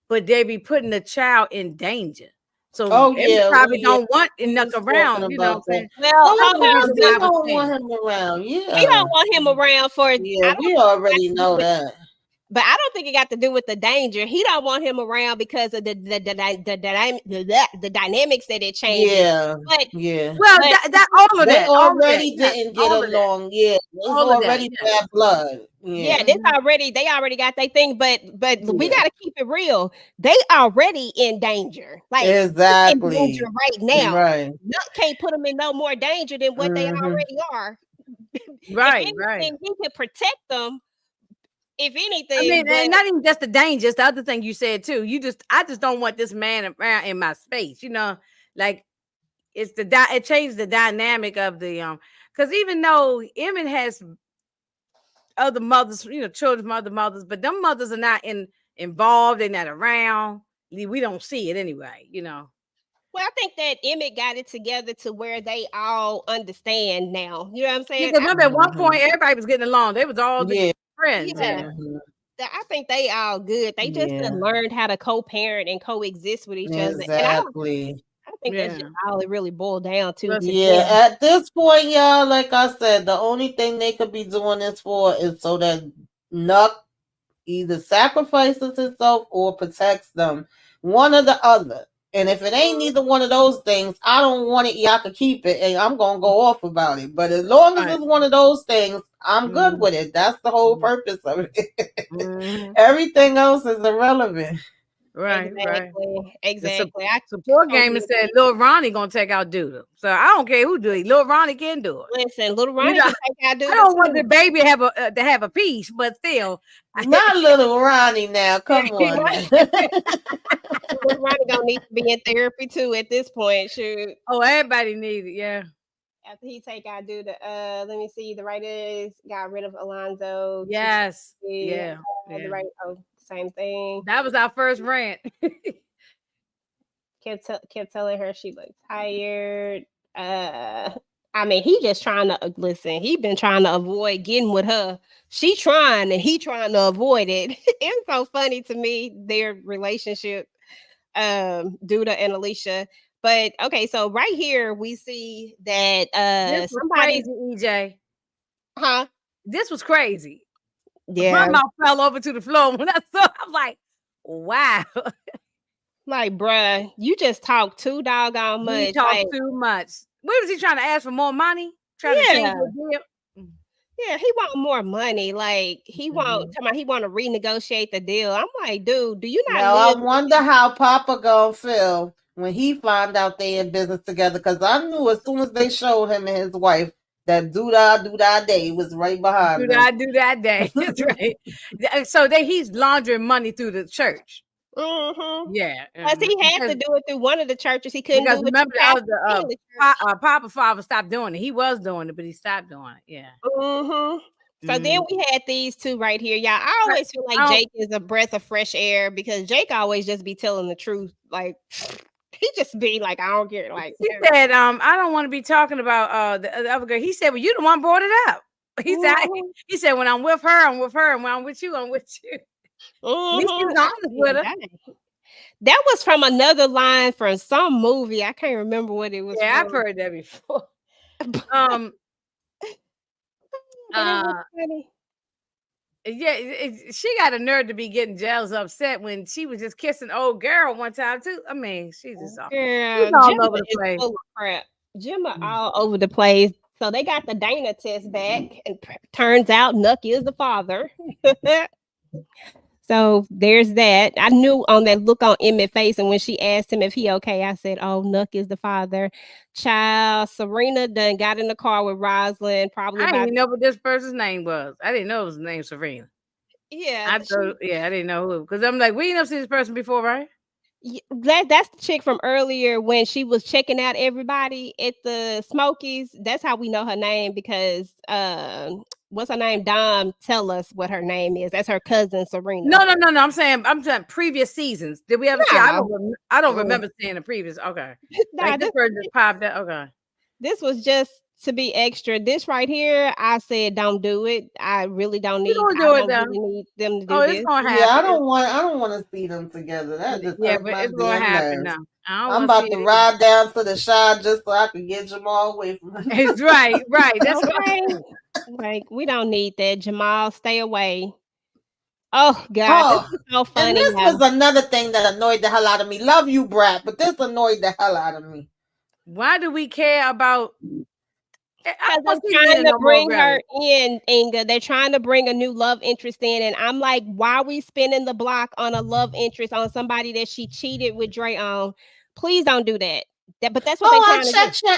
but they be putting the child in danger. So Oh Emmett yeah, probably yeah. don't want We Enoch was talking around, you know what about I'm that. saying? Well, Well, That's of the hold course reason on. he why I was don't saying. want him around. He Yeah, don't want him around for. I yeah. don't We think it got already to do know with, that. but I don't think it got to do with the danger. He don't want him around because of the dynamics that it changes. Yeah, But yeah. Well, but all of They that, all of that, already yes, didn't get all of that, along. Yeah, it's all of that, already yes. bad blood. yeah, Yeah, this Mhm. already they already got their thing. But we yeah. got to keep it real. They already in danger. Like he's in danger Exactly. right now. Right. Nuck can't put them in no more danger than what they Mm-hmm. already are. If Right, right. anything, he could protect them. If I anything, mean, but and not even just the danger. It's the other thing you said too. I just don't want this man around in my space. You know, like it changed the dynamic of the. Because even though Emmett has other mothers, children from other mothers, but them mothers are not involved. They're not around. We don't see it anyway. well, I think that Emmett got it together to where they all understand now. You know what I'm Yeah, saying? because remember at one point everybody was getting along. They was all the Yeah. friends. Yeah, Yeah. Mm-hmm. I think they all good. They just Yeah. done learned how to co-parent and coexist with each other. And Exactly. I think that's just Yeah. all it really boiled down to Plus, Yeah, them. at this point, y'all, like I said, the only thing they could be doing this for is so that Nuck either sacrifices himself or protects them. One or the other. And if it ain't neither one of those things, I don't want it. Y'all can keep it, and I'm gonna go off about it. But as long as right. it's one of those things, I'm good Mhm. with it. That's the whole Mhm. purpose of it. Mhm. Everything else is irrelevant. Right, right. Exactly. The Exactly. I support game totally and said agree. Lil Ronnie gonna take out Douda. So I don't care who do it. Lil Ronnie can do it. Listen, little You Ronnie know, can take out I Douda don't want too. the baby to have a piece, but still, Not little Ronnie now. Come on now. Little Ronnie gonna need to be in therapy too at this point. Shoot. oh, everybody needs it. Yeah. After he take out Douda, let me see. The writers got rid of Alonzo. Yes. The Yeah. Yeah. right, same thing. That was our first rant. Kept telling her she looked tired. I mean, he just trying to listen. He been trying to avoid getting with her. She trying and he trying to avoid it. It's so funny to me their relationship, Duda and Alicia. But okay, so right here we see that This was somebody's crazy, EJ. huh? This was crazy. My Yeah, mouth fell over to the floor when I saw it. I'm like, wow. like bruh, you just talk too doggone He much. talked Like, too much. What was he trying to ask for more money? Trying to change yeah. the deal? Yeah, he want more money. Like Mhm. he want to renegotiate the deal. I'm like, dude, do you not Now I live? wonder how Papa gonna feel when he find out they in business together. Because I knew as soon as they showed him and his wife that do da day was right behind them. Do that day. That's right. So he's laundering money through the church. Mm-hmm. Yeah. Plus, he had to do it through one of the churches. He couldn't Because do it remember through the Pastor other Stanley church. Papa Father stopped doing it. He was doing it, but he stopped doing it. Yeah. Mm-hmm. So then Mhm. we had these two right here, y'all. I But always feel I like don't Jake is a breath of fresh air because Jake always just be telling the truth. Like he just be like, I don't care. Like, He said, I don't want to be talking about the other girl. He said, well, you the one brought it up. mm-hmm. He said, when I'm with her, I'm with her, and when I'm with you, I'm with you. At least he Mm-hmm. was honest with her. That was from another line from some movie. I can't remember what it was Yeah, from. I've heard that before. Um, But it was uh, funny. yeah, she got a nerve to be getting jealous, upset when she was just kissing old girl one time too. I mean, she's Girl, all Gemma over the is place. full of crap. Gemma Mm. all over the place. So they got the Dana test back, and turns out Nuck is the father. So there's that. I knew on that look on Emmett's face, and when she asked him if he okay, I said, "Oh, Nuck is the father." Child, Serena done got in the car with Rosalind, probably I didn't about even know what this person's name was. I didn't know it was named Serena. yeah. I thought, yeah, I didn't know who because I'm like, we ain't never seen this person before, right? That's the chick from earlier when she was checking out everybody at the Smokies. That's how we know her name because what's her name? Dom tell us what her name is. That's her cousin Serena. No. I'm saying previous seasons. Did we ever see? No, I don't remember seeing the previous. Okay, nah, like this person just popped up. Okay, this was just to be extra, this right here, I said don't do it. I really don't You need. gonna I do it don't though? really need them to Oh, do it's this. gonna Yeah, happen. I don't want to see them together. That just Yeah, hurt but my it's gonna damn happen nerves. now. I don't I'm want to see about to it. ride down to the shop just so I can get Jamal away from her. It's right, right. That's what I'm Okay, saying. like we don't need that. Jamal, stay away. Oh God, this Oh, is so and funny, this was y'all. another thing that annoyed the hell out of me. Love you, Brat, but this annoyed the hell out of me. Why do we care about? I Because don't they're want to see trying Nina to no more. bring Really, her in, Inga. They're trying to bring a new love interest in. And I'm like, why are we spinning the block on a love interest on somebody that she cheated with Dre on? Please don't do that. But that's what they're Oh, I trying to do. checked your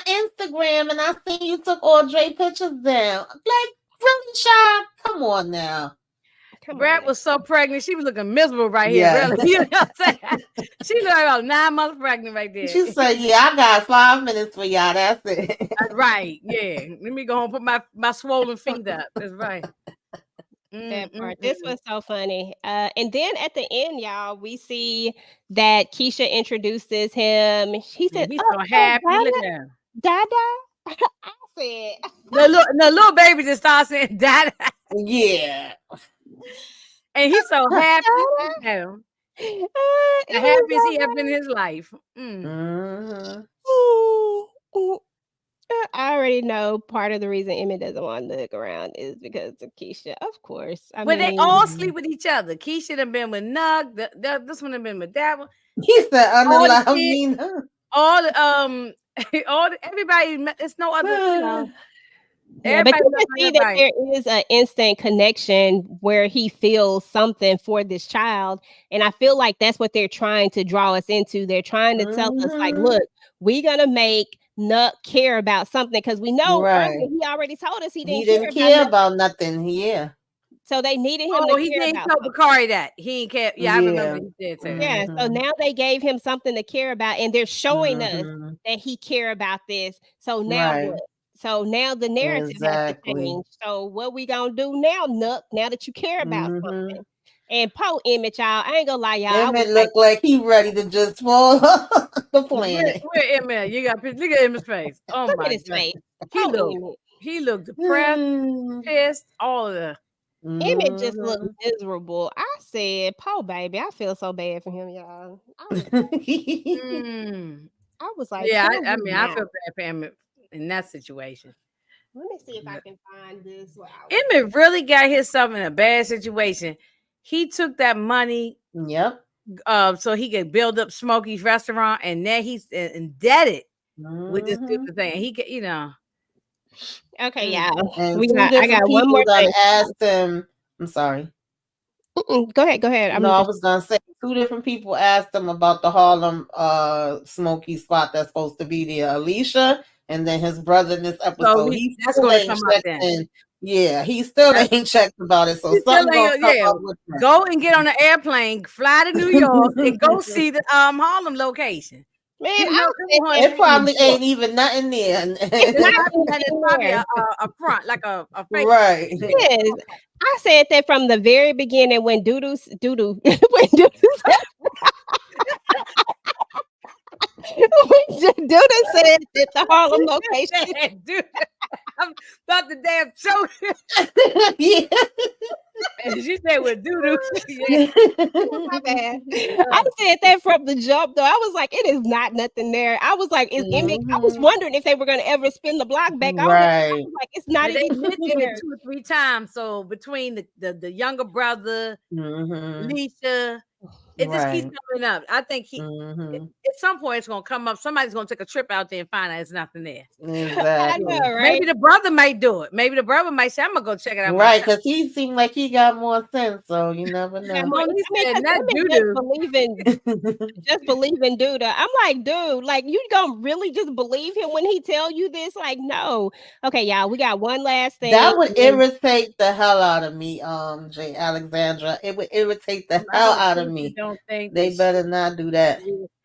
Instagram and I seen you took all Dre pictures down. Like, really, Shy? Come on now. Come on Brad now. was so pregnant, she was looking miserable right here. Yeah. Really, you know what I'm saying? She looked about 9 months pregnant right there. She said, yeah, I got 5 minutes for y'all. That's it. Right? Yeah. Let me go home and put my swollen feet up. That's right. That part. Mm. This was so funny. And then at the end, y'all, we see that Keisha introduces him. He And said, he's "Oh, so happy. Look at Dada, him. Dada." I said, The little baby just starts saying that, Yeah. and he's so happy. "Dada." Look at him. The It was happiest he ever been in his life. Mm-hmm. so funny. I already know part of the reason Emmett doesn't want to look around is because of Keisha. Of course. I But they mean, all sleep with each other. Keisha done been with Nug. This one done been with that one. He said, All the unallow kids, Nina. all the everybody. It's no other. yeah, but Everybody you love can see that everybody. there is an instant connection where he feels something for this child. And I feel like that's what they're trying to draw us into. They're trying to tell us, like, Mm-hmm. look, we're going to make Nuck care about something because we know earlier Right. he already told us he He didn't care didn't about care nothing. about nothing. Yeah. So they needed him to Oh, he care didn't about tell something. Bakari that he ain't care. Yeah, I remember Yeah. he said say that. Yeah, so Mm-hmm. now they gave him something to care about, and they're showing us Mm-hmm. that he care about this. So now Right. what? So now the narrative has to Exactly. change. So what we gonna do now, Nook? Now that you care about Mm-hmm. something, and Poe image, y'all. I ain't gonna lie, y'all. I was Emmett like, looked like he ready to just fall off the Where, planet. where Emma? You got look at Emma's face. Oh look at my his god, face. he Poe looked image. he looked depressed, pissed, all of the. Image just looked Mm-hmm. miserable. I said, Poe baby, I feel so bad for him, y'all. Mm. I was like, Yeah, tell I him mean, I now. feel bad for Emmett in that situation. Let me see if I But can find this. What I was Emmett really got himself in a bad situation. He took that money Yep. so he could build up Smokey's restaurant, and now he's indebted with this Mm-hmm. stupid thing. He could, okay, mm, yeah. And We two got I different got one more people done thing. asked him. I'm sorry. Go ahead, go ahead. No, I'm I just was gonna say two different people asked him about the Harlem smoky spot that's supposed to be there. Alicia and then his brother in this so episode. He that's still going to ain't come up checked then. in. Yeah, he still ain't checked about it. So He still something gonna ain't, come yeah. up with Go and get on an airplane, fly to New York, and go that. see the Harlem location. man, You I know, said them that honey, It from the probably jump. ain't even nothing there. It's it's not probably even it's in probably there. a front, like a fake. Right. It is. I said that from the very beginning when Doodoo when Doodoo when Doodoo said that the Harlem location. Dude, I'm about the damn choke. Yeah. And she said with doo doo. Yeah. Oh, my bad. I said that from the jump though. I was like, it is not nothing there. I was like, is Emmett? I was Mhm. wondering if they were gonna ever spin the block back on it. I Right. was like, it's not But they even mentioned it there. 2 or 3 times. So between the younger brother, Mhm. Alicia, it just keeps Right. coming up. I think Mhm. at some point it's gonna come up. Somebody's gonna take a trip out there and find out there's nothing there. I Yeah. know, Exactly. right? Maybe the brother might do it. Maybe the brother might say, I'm gonna go check it out Right, myself. because he seemed like he got more sense, so you never Got know. more. I No, he mean, said because not Emmett doo just doo. believing Douda. I'm like, dude, like you gonna really just believe him when he tell you this? Like, no. Okay, y'all, we got one last thing. That would irritate the hell out of me, Jay Alexandra. It would irritate the I hell don't out of personally me. don't think They that better not do that.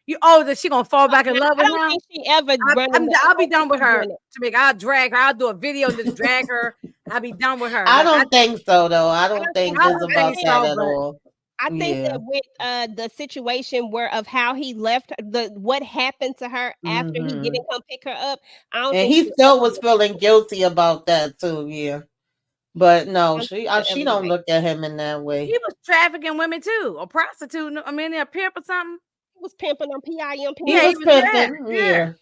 that she gonna fall back in love I with don't him. think she ever running. I I'll be don't think done with she's her. doing it. To make I'll drag her. I'll do a video and just drag her. I'll be done with her. I Like don't think so, though. I I don't don't think think I so. it's don't I about think think that so, at but all. I think Yeah. that with the situation where of how he left what happened to her after he Mm-hmm. didn't come pick her up, I don't And think he she'll still ever was feeling guilty about that too. Yeah. But I no, don't think she'll she ever go don't back. look at him in that He way. was trafficking women too, or prostituting. I mean, a pimp or something. He was pimping on PIMP. He Yeah, he was was. Yeah, pimping. yeah.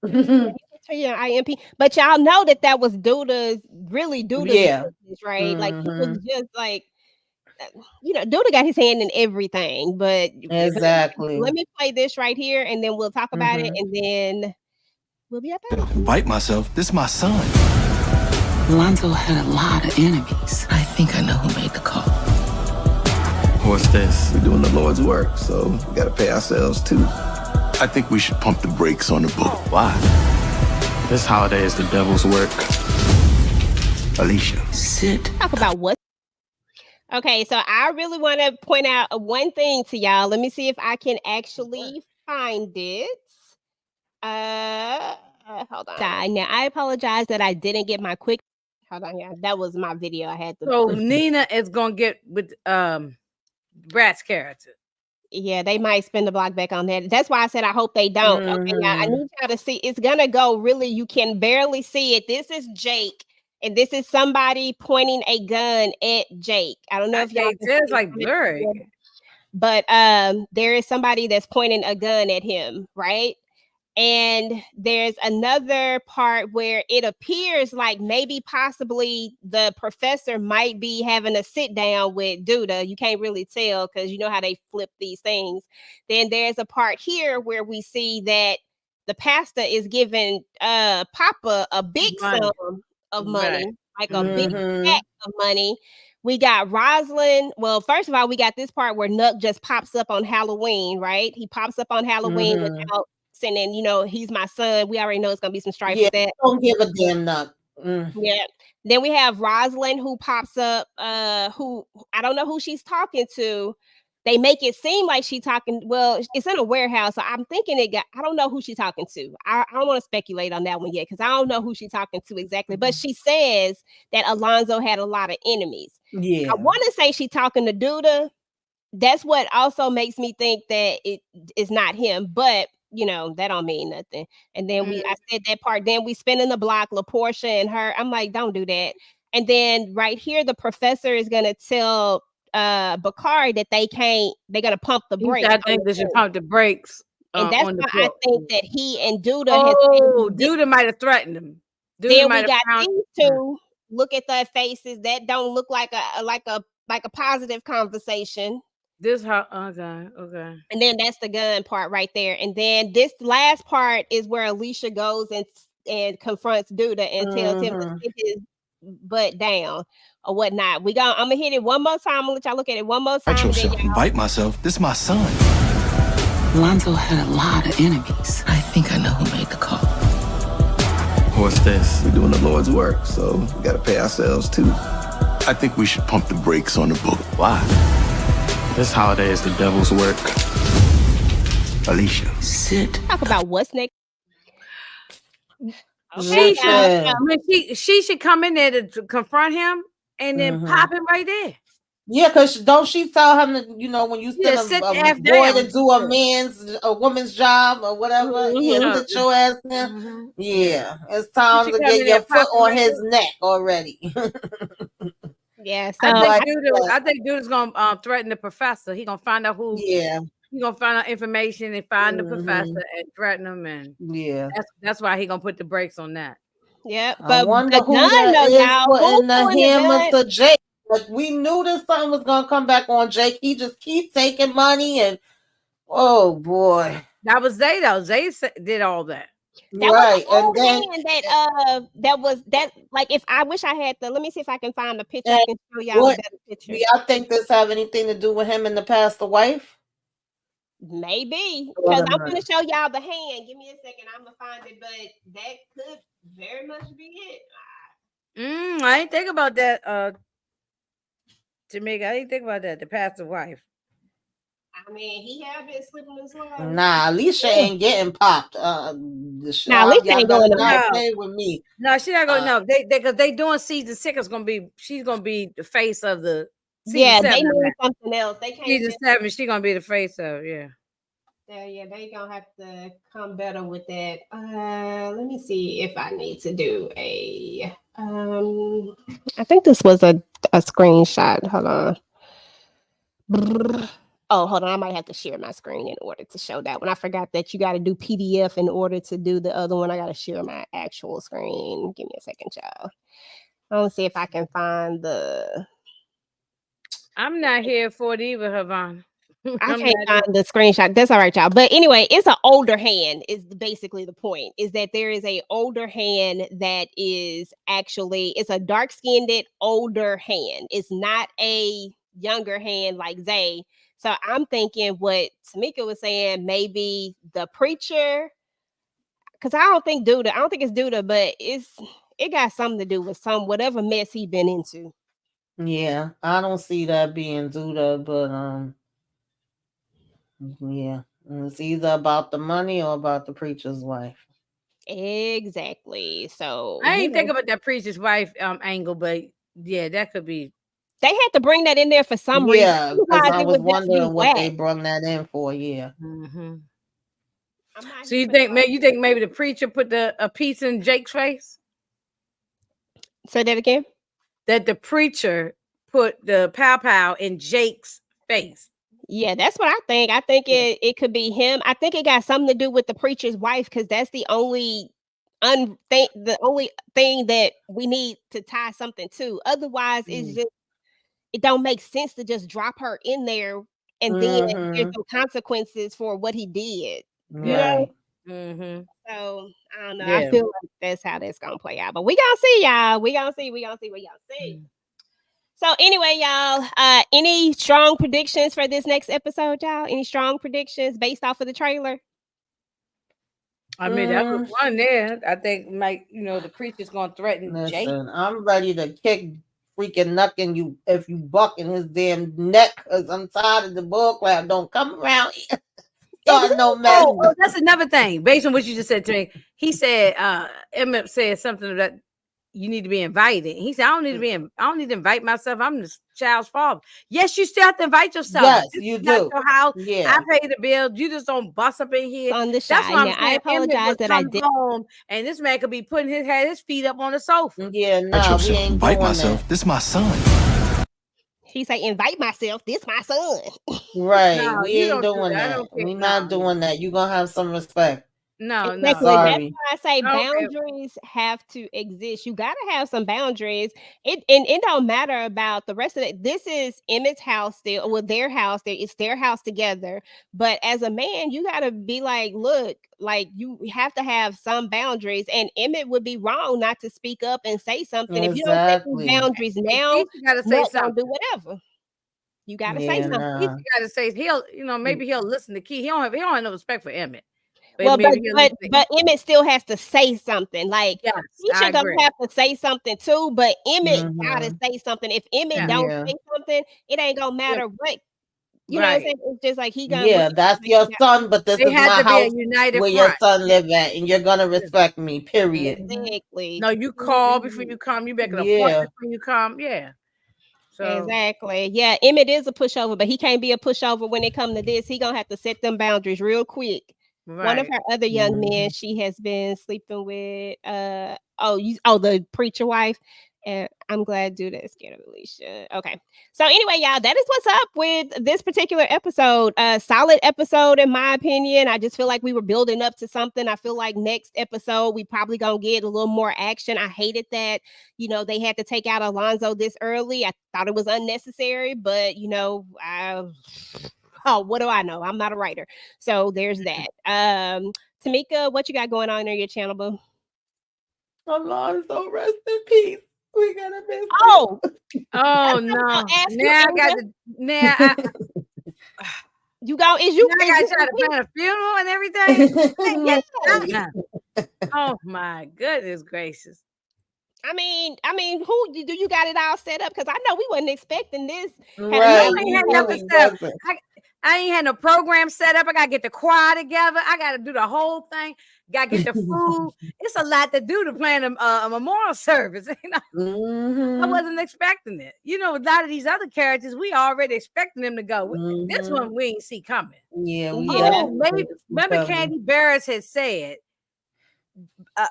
Yeah. Yeah, he was PIMP. But y'all know that was Douda's Yeah. business, right? Like he was Mm-hmm. just like Douda got his hand in everything. But Exactly. let me play this right here, and then we'll talk about it, Mm-hmm. and then we'll be right back. Bite myself. This is my son. Lonzo had a lot of enemies. I think I know who made the call. What's this? We're doing the Lord's work, so we gotta pay ourselves too. I think we should pump the brakes on the book. Why? This holiday is the devil's work. Alicia. Sit. Talk about what. Okay, so I really want to point out one thing to y'all. Let me see if I can actually find it. Hold on. Now I apologize that I didn't get my quick. Hold on, yeah, that was my video. I had to. So Nina is gonna get with Brat's character. Yeah, they might spin the block back on that. That's why I said I hope they don't. Okay, now I need y'all to see. It's gonna go really. You can barely see it. This is Jake, and this is somebody pointing a gun at Jake. I don't know if y'all. It's like blurry. But there is somebody that's pointing a gun at him, right? And there's another part where it appears like maybe possibly the professor might be having a sit down with Douda. You can't really tell because you know how they flip these things. Then there's a part here where we see that the pastor is giving Papa a big sum of money, like a big stack of money. We got Rosalind. Well, first of all, we got this part where Nuck just pops up on Halloween, right? He pops up on Halloween without saying, he's my son. We already know it's gonna be some strife with that. Don't give a damn Nuck. Yeah. Then we have Rosalind who pops up, who I don't know who she's talking to. They make it seem like she's talking. Well, it's in a warehouse, so I'm thinking I don't know who she's talking to. I don't want to speculate on that one yet because I don't know who she's talking to exactly. But she says that Alonzo had a lot of enemies. Yeah. I want to say she's talking to Douda. That's what also makes me think that it is not him, but that don't mean nothing. And then I said that part. Then we spin in the block, LaPortia and her. I'm like, don't do that. And then right here, the professor is gonna tell Bakari that they're gonna pump the brakes. I think they should pump the brakes. And that's why I think that he and Douda Douda might have threatened him. Then we got these two. Look at their faces. That don't look like a positive conversation. Okay. And then that's the gun part right there. And then this last part is where Alicia goes and confronts Douda and tells him to sit his butt down or whatnot. I'm gonna hit it one more time. I'm gonna let y'all look at it one more time. Bite yourself. Bite myself. This is my son. Lonzo had a lot of enemies. I think I know who made the call. What's this? We're doing the Lord's work, so we gotta pay ourselves too. I think we should pump the brakes on the book. Why? This holiday is the devil's work. Alicia. Sit. Talk about what's next. She should come in there to confront him and then pop him right there. Yeah, because don't she tell him that when you send a boy to do a woman's job or whatever, sit your ass down. Yeah, it's time to get your foot on his neck already. Yeah, so I think Douda's gonna threaten the professor. He gonna find out who. Yeah, he gonna find out information and find the professor and threaten him, and that's why he gonna put the brakes on that. Yeah, but I wonder who that is putting the hammer to Jake. Like we knew that something was gonna come back on Jake. He just keeps taking money and oh boy, that was Zay though. Zay did all that. That right, was and then that was like if I wish I had let me see if I can find the picture. I can show y'all a better picture. Do y'all think this have anything to do with him and the pastor wife? Maybe because I'm gonna show y'all the hand. Give me a second, I'm gonna find it, but that could very much be it. I ain't think about that, Jamaica. I didn't think about that. The pastor wife. I mean, he have been slipping and sliding. Nah, Alicia ain't getting popped. Alicia ain't going to play with me. No, she not going. No, because they doing season 6 is gonna be. She's gonna be the face of the Yeah, they 7. need something else. They can't Season just 7, she gonna be the face of, yeah. yeah, they gonna have to come better with that. Let me see if I need to do a I think this was a screenshot. Hold on. Oh, hold on. I might have to share my screen in order to show that one. I forgot that you got to do PDF in order to do the other one. I got to share my actual screen. Give me a second, y'all. I want to see if I can find the. I'm not here for it either, Havana. I can't find the screenshot. That's all right, y'all. But anyway, it's an older hand. Is basically the point. Is that there is a older hand that is actually it's a dark skinned older hand. It's not a younger hand like Zay. So I'm thinking what Tamika was saying. Maybe the preacher, because I don't think Douda. I don't think it's Douda, but it got something to do with whatever mess he been into. Yeah, I don't see that being Douda, but yeah, it's either about the money or about the preacher's wife. Exactly. So I ain't think about that preacher's wife angle, but yeah, that could be. They had to bring that in there for some reason. Yeah, because Otherwise, I it was would just be wondering what they whack. brought that in for. Yeah. Mm-hmm. I'm not So here you for think that. maybe the preacher put a piece in Jake's face? Say that again. That the preacher put the pow in Jake's face. Yeah, that's what I think. I think it could be him. I think it got something to do with the preacher's wife because that's the only the only thing that we need to tie something to. Otherwise, it's just it don't make sense to just drop her in there and then there's no consequences for what he did. You know? Mm-hmm. So I don't know. I Yeah. feel like that's how that's gonna play out. But we gonna see, y'all. We gonna see. So anyway, y'all, any strong predictions for this next episode, y'all? Any strong predictions based off of the trailer? I mean, that was one there. I think, the preacher's gonna threaten Jake. Listen, I'm ready to kick freaking Nuckin you if you buck in his damn neck because I'm tired of the bull crap. Don't come around here. Start no mess. Oh, that's another thing. Based on what you just said to me, he said, Emmett said something that you need to be invited. He said, I don't need to invite myself. I'm the child's father. Yes, you still have to invite yourself. Yes, this you is not do. your house. Yeah. I pay the bill. You just don't bust up in here. On the That's shy. what I'm Now, saying. I apologize that I did. Home, and this man could be putting his feet up on the sofa. Yeah, Invite no, we yourself. ain't Invite doing myself. that. This is my son. He say, invite myself. This my son. Right. No, we you ain't don't do doing that. I that. don't care. We not doing that. You gonna have some respect. No, Exactly. Sorry. That's why I say Okay. boundaries have to exist. You gotta have some boundaries. It don't matter about the rest of it. This is Emmett's house still, well, their house. It's their house together. But as a man, you gotta be like, look, like you have to have some boundaries. And Emmett would be wrong not to speak up and say something. If you don't set these Exactly. boundaries now, You gotta say Nut gonna something. do whatever. You gotta say Yeah, something. nah. He gotta say maybe he'll listen to Key. He don't have no respect for Emmett. Well, maybe he'll listen to but Emmett still has to say something. Like yes, I Keisha gonna agree. have to say something too, but Emmett gotta Mhm. say something. If Emmett Yeah. don't Yeah. say something, it ain't gonna matter what you know what I'm Right. saying. It's just like he gonna look Yeah, at that's you your like, son, but this They is had my to be a house united where your front. son live at, and you're gonna respect me. Period. exactly. No, you call before you come. You make an Yeah. appointment when you come. Yeah. So Exactly. Yeah, Emmett is a pushover, but he can't be a pushover when it come to this. He gonna have to set them boundaries real quick. One of right. her other young men she has been sleeping with. The preacher wife. And I'm glad Douda is scared of Alicia. Okay. So anyway, y'all, that is what's up with this particular episode. Solid episode in my opinion. I just feel like we were building up to something. I feel like next episode we probably gonna get a little more action. I hated that, they had to take out Alonzo this early. I thought it was unnecessary, but what do I know? I'm not a writer. So there's that. Tamika, what you got going on your channel, boo? Alonzo, rest in peace. We gotta miss Oh, Oh no! Now I got to now. You got is you? I got to try to plan a funeral and everything. Yeah. Oh my goodness gracious! I mean, who do you got it all set up? Because I know we wasn't expecting this. Right. I ain't had nothing set up. I ain't had no program set up. I gotta get the choir together. I gotta do the whole thing. Gotta get the food. It's a lot to do to plan a memorial service. You know, I wasn't expecting it. You know, a lot of these other characters, we already expecting them to go. This one we ain't see coming. Yeah, maybe remember Candy Barris had said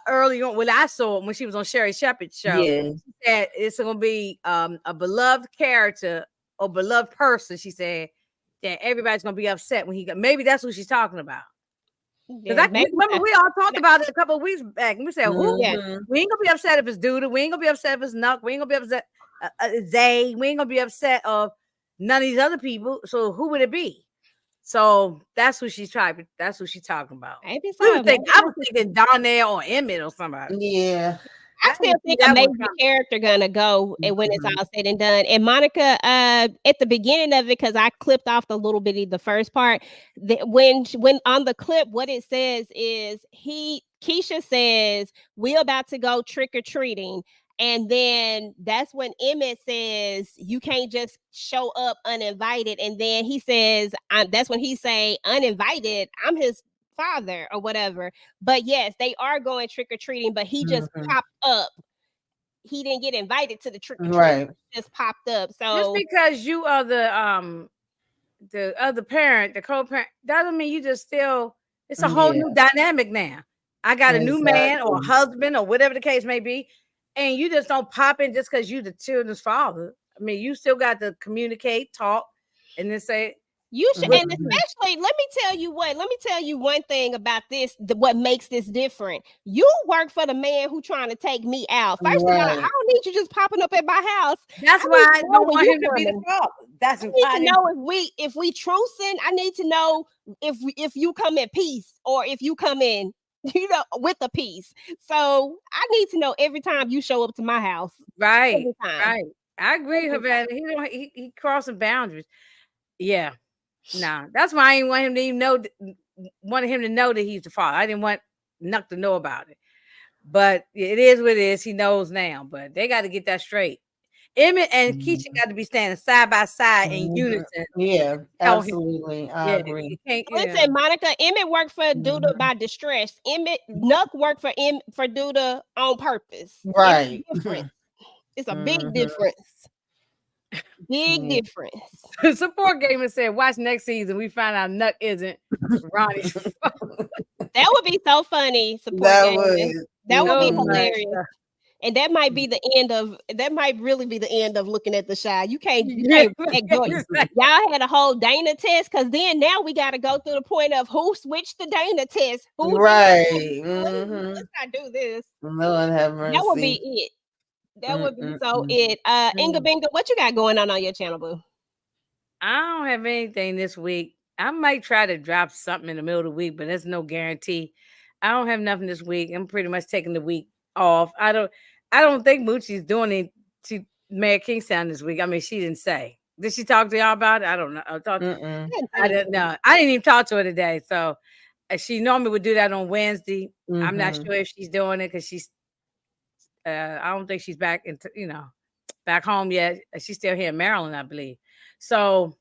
early on when I saw it when she was on Sherry Shepherd's show. Yeah. She said it's gonna be a beloved character or beloved person. She said that everybody's gonna be upset when he got. Maybe that's what she's talking about. Because remember we all talked about it a couple of weeks back, and we said, "Who? We ain't gonna be upset if it's Douda. We ain't gonna be upset if it's Nuck. We ain't gonna be upset Zay. We ain't gonna be upset of none of these other people. So who would it be?" So that's what she's trying. That's what she's talking about. I was thinking Donnell or Emmett or somebody. Yeah. I still think a major character gonna go and when it's all said and done. And Monica, at the beginning of it, because I clipped off the little bitty the first part, when on the clip, what it says is Keisha says, "We're about to go trick-or-treating." And then that's when Emmett says, "You can't just show up uninvited." And then he says, that's when he say, "Uninvited, I'm his father," or whatever. But yes, they are going trick-or-treating, but he just popped up. He didn't get invited to the trick-or-treat. Right. He just popped up. So just because you are the other parent, the co-parent, doesn't mean you just still, it's a whole new dynamic now. I got a new man or a husband or whatever the case may be, and you just don't pop in just because you're the children's father. I mean, you still got to communicate, talk, and then say, you should, and especially, let me tell you one thing about this, what makes this different. You work for the man who trying to take me out. First of all, I don't need you just popping up at my house. That's why I don't want him to be the father. That's I need to know if we trucing. I need to know if you come in peace or if you come in, you know, with a piece. So I need to know every time you show up to my house. Right. Right. I agree, Havana. He crossing boundaries. Yeah. Nah, that's why I didn't want him to even wanted him to know that he's the father. I didn't want Nuck to know about it. But it is what it is. He knows now. But they got to get that straight. Emmett and Keisha got to be standing side by side in unison. Yeah, absolutely. I agree. Listen, Monica, Emmett worked for Douda by distress. Nuck worked for Douda on purpose. Right. It's a big difference. Big difference. Support Gamer said, "Watch next season. We find out Nuck isn't Ronnie's fault." That would be so funny. That would be hilarious. And that might be the end of. That might really be the end of looking at the Shy. You can't ignore it. Y'all had a whole Dana test, because then now we got to go through the point of who switched the Dana test. Who let's not do this. Lord have mercy. That would be it. That would be so it. Inga Binga, what you got going on your channel, boo? I don't have anything this week. I might try to drop something in the middle of the week, but there's no guarantee. I don't have nothing this week. I'm pretty much taking the week off. I don't think Moochie's doing it to Mayor Kingstown this week. I mean, she didn't say. Did she talk to y'all about it? I don't know. I didn't know. I didn't even talk to her today. So she normally would do that on Wednesday. I'm not sure if she's doing it because she's I don't think she's back back home yet. She's still here in Maryland, I believe. So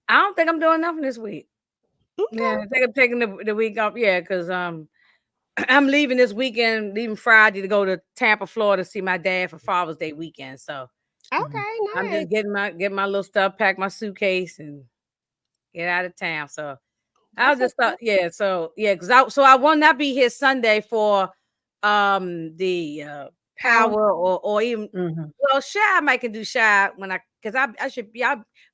I don't think I'm doing nothing this week. Okay. Yeah, I think I'm taking the week off. Yeah, because I'm leaving this weekend, leaving Friday to go to Tampa, Florida, to see my dad for Father's Day weekend. So okay, nice. I'm just getting my little stuff, pack my suitcase, and get out of town. So I'll just thought, because I will not be here Sunday for the power or even well, Shy might can do Shy when because I should be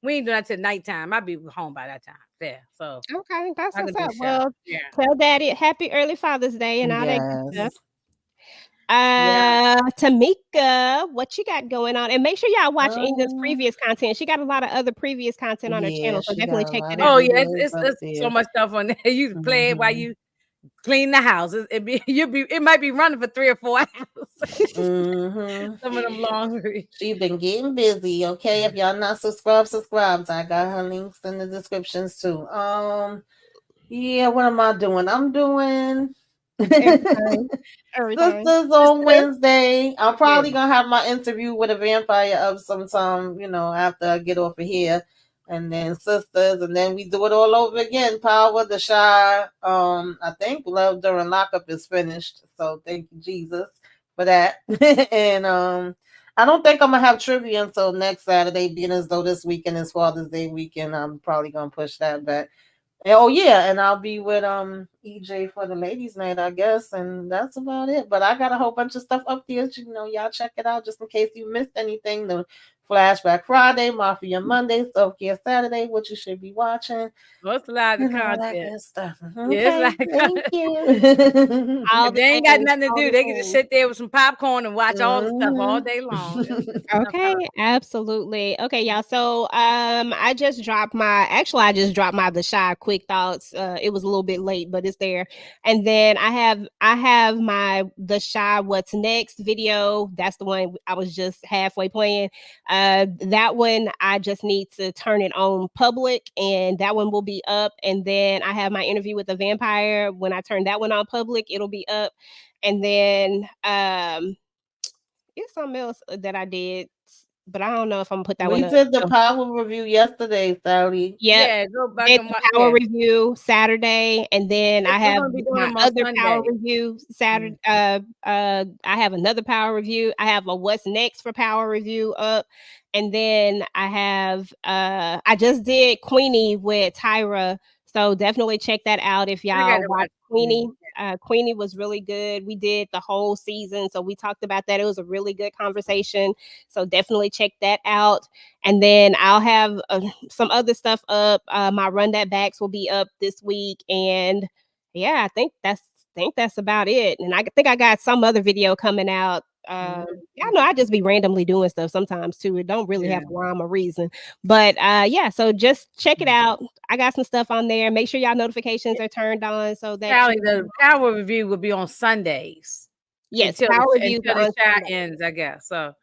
we ain't doing that till nighttime. I'll be home by that time. Yeah. So okay, that's what's up. Well, tell Daddy happy early Father's Day and all that good stuff. Tamika, what you got going on? And make sure y'all watch Inga's previous content. She got a lot of other previous content on her channel, so definitely check that out. Oh yeah, it's so much stuff on there. You can play it while you clean the house. It might be running for 3 or 4 hours. Some of them long. She's been getting busy. Okay, if y'all not subscribed. I got her links in the descriptions too. Yeah, what am I doing? I'm doing everything. Sisters on Wednesday. I'm probably gonna have my interview with a vampire up sometime, after I get off of here. and then Sisters, and then we do it all over again. Power, The Shy. I think Love During Lockup is finished, so thank you, Jesus, for that. And I don't think I'm gonna have trivia until next Saturday, being as though this weekend is Father's Day weekend. I'm probably gonna push that back. Oh yeah, and I'll be with EJ for the ladies' night, I guess, and that's about it. But I got a whole bunch of stuff up there. Y'all check it out just in case you missed anything. The Flashback Friday, Mafia Monday, Self Care Saturday, what you should be watching, What's a lot of and all that content? good stuff. Yeah, it's Okay, like thank you. All if the they ain't got things, nothing to all do, the they can just things. sit there with some popcorn and watch all the stuff all Mhm. day long. That's enough Okay, content. absolutely. Okay, y'all. So I just dropped my The Shy Quick Thoughts. It was a little bit late, but it's there. And then I have my The Shy What's Next video. That's the one I was just halfway playing. That one I just need to turn it on public, and that one will be up. And then I have my interview with the vampire. When I turn that one on public, it'll be up. And then it's something else that I did, but I don't know if I'm gonna put that one We up. did the So, Power review yesterday, Sally. yep. Yeah, go back Did and the watch. power Yeah, review Saturday, and then I we're have gonna be doing my them on other power Sunday. review Saturday. I have another power review. I have a what's next for power review up, and then I just did Queenie with Tyra, so definitely check that out if I y'all gotta watch watch. Queenie. Queenie was really good. We did the whole season, so we talked about that. It was a really good conversation. So definitely check that out. And then I'll have some other stuff up. My Run That Backs will be up this week, and yeah, I think that's about it. And I think I got some other video coming out. Yeah, I know I just be randomly doing stuff sometimes too. It don't really have Yeah. a rhyme or reason, but yeah. So just check it out. I got some stuff on there. Make sure y'all notifications are turned on so that Callie, you. the power review will be on Sundays Yes, power reviews until are the on chat Sunday. ends, I guess. So,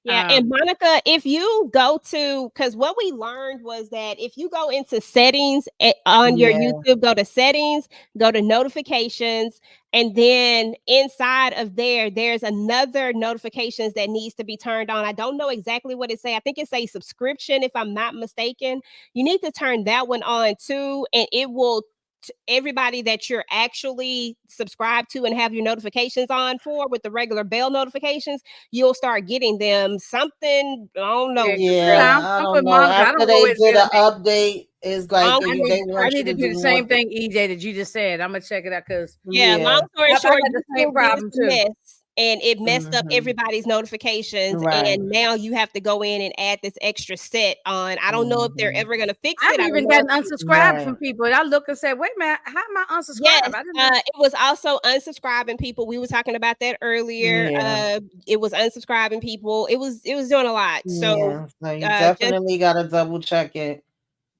Yeah, and um, Monica, if you go to, because what we learned was that if you go into settings on your Yeah. YouTube, go to settings, go to notifications, and then inside of there, there's another notifications that needs to be turned on. I don't know exactly what it say. I think it say subscription, if I'm not mistaken. You need to turn that one on too, and it will everybody that you're actually subscribed to and have your notifications on for with the regular bell notifications, you'll start getting them. Something, I don't yeah, know. 'cause you know, Yeah, I I'm don't with know. Monica. I After don't go they into did an anything. update, it's like Long story they I want you need to to do do the more same things. thing, EJ, that you just said. I'm gonna check it out because Yeah, long Yeah. story I short, got the same YouTube did problem some too. mess and it messed up Hmm. everybody's notifications. Right. And now you have to go in and add this extra set on. I don't know if they're Hmm. ever going to fix I've it. I don't even know if gotten unsubscribed Right. from people, and I look and say, "Wait a minute, how am I yes, unsubscribed? I didn't know." it was also unsubscribing people. We were talking about that earlier. Yeah. It was unsubscribing people. It was doing a lot. So Yeah. So you just definitely gotta double check it.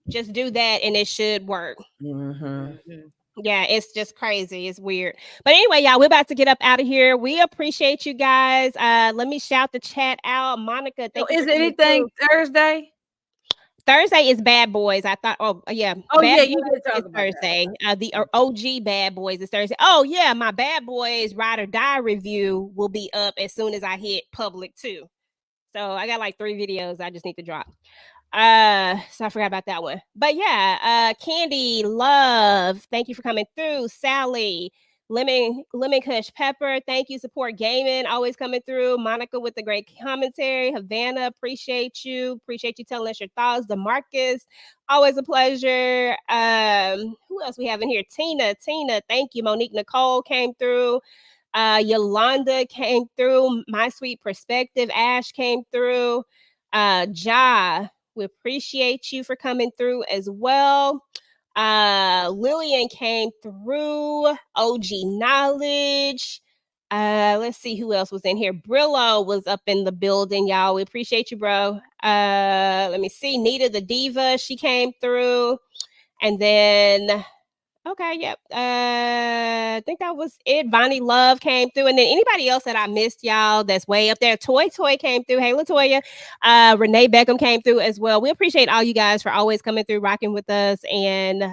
do that and it should work. Hmm. Mhm. Yeah, it's just crazy. It's weird. But anyway, y'all, we're about to get up out of here. We appreciate you guys. Let me shout the chat out. Monica, So, thank you for is it coming through. anything Thursday? Thursday is Bad Boys. I thought, yeah, Oh Bad yeah, you did Boys is talk about that. Thursday. The OG Bad Boys is Thursday. Oh yeah, my Bad Boys Ride or Die review will be up as soon as I hit public too. So I got like 3 videos I just need to drop. So I forgot about that one. But yeah, Candy, Love, thank you for coming through. Sally, Lemon Kush Pepper, thank you. Support Gaming, always coming through. Monica with the great commentary. Havana, appreciate you. Appreciate you telling us your thoughts. DeMarcus, always a pleasure. Who else we have in here? Tina, thank you. Monique Nicole came through. Yolanda came through. My Sweet Perspective. Ash came through. Ja, we appreciate you for coming through as well. Lillian came through. OG Knowledge. Let's see who else was in here. Brillo was up in the building, y'all. We appreciate you, bro. Let me see. Nita the Diva, she came through. And then okay, yep. I think that was it. Bonnie Love came through, and then anybody else that I missed, y'all, that's way up there. Toy came through. Hey, Latoya. Renee Beckham came through as well. We appreciate all you guys for always coming through, rocking with us, and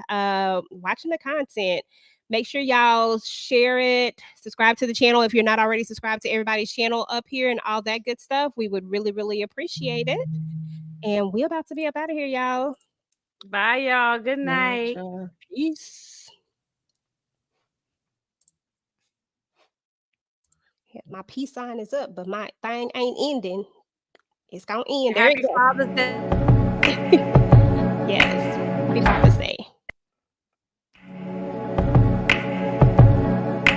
watching the content. Make sure y'all share it, subscribe to the channel if you're not already subscribed to everybody's channel up here, and all that good stuff. We would really, really appreciate it. And we're about to be up out of here, y'all. Bye, y'all. Good night. Peace. Yeah, my peace sign is up, but my thing ain't ending. It's gonna end. There Happy you go. Father's Day. Yes. Happy Father's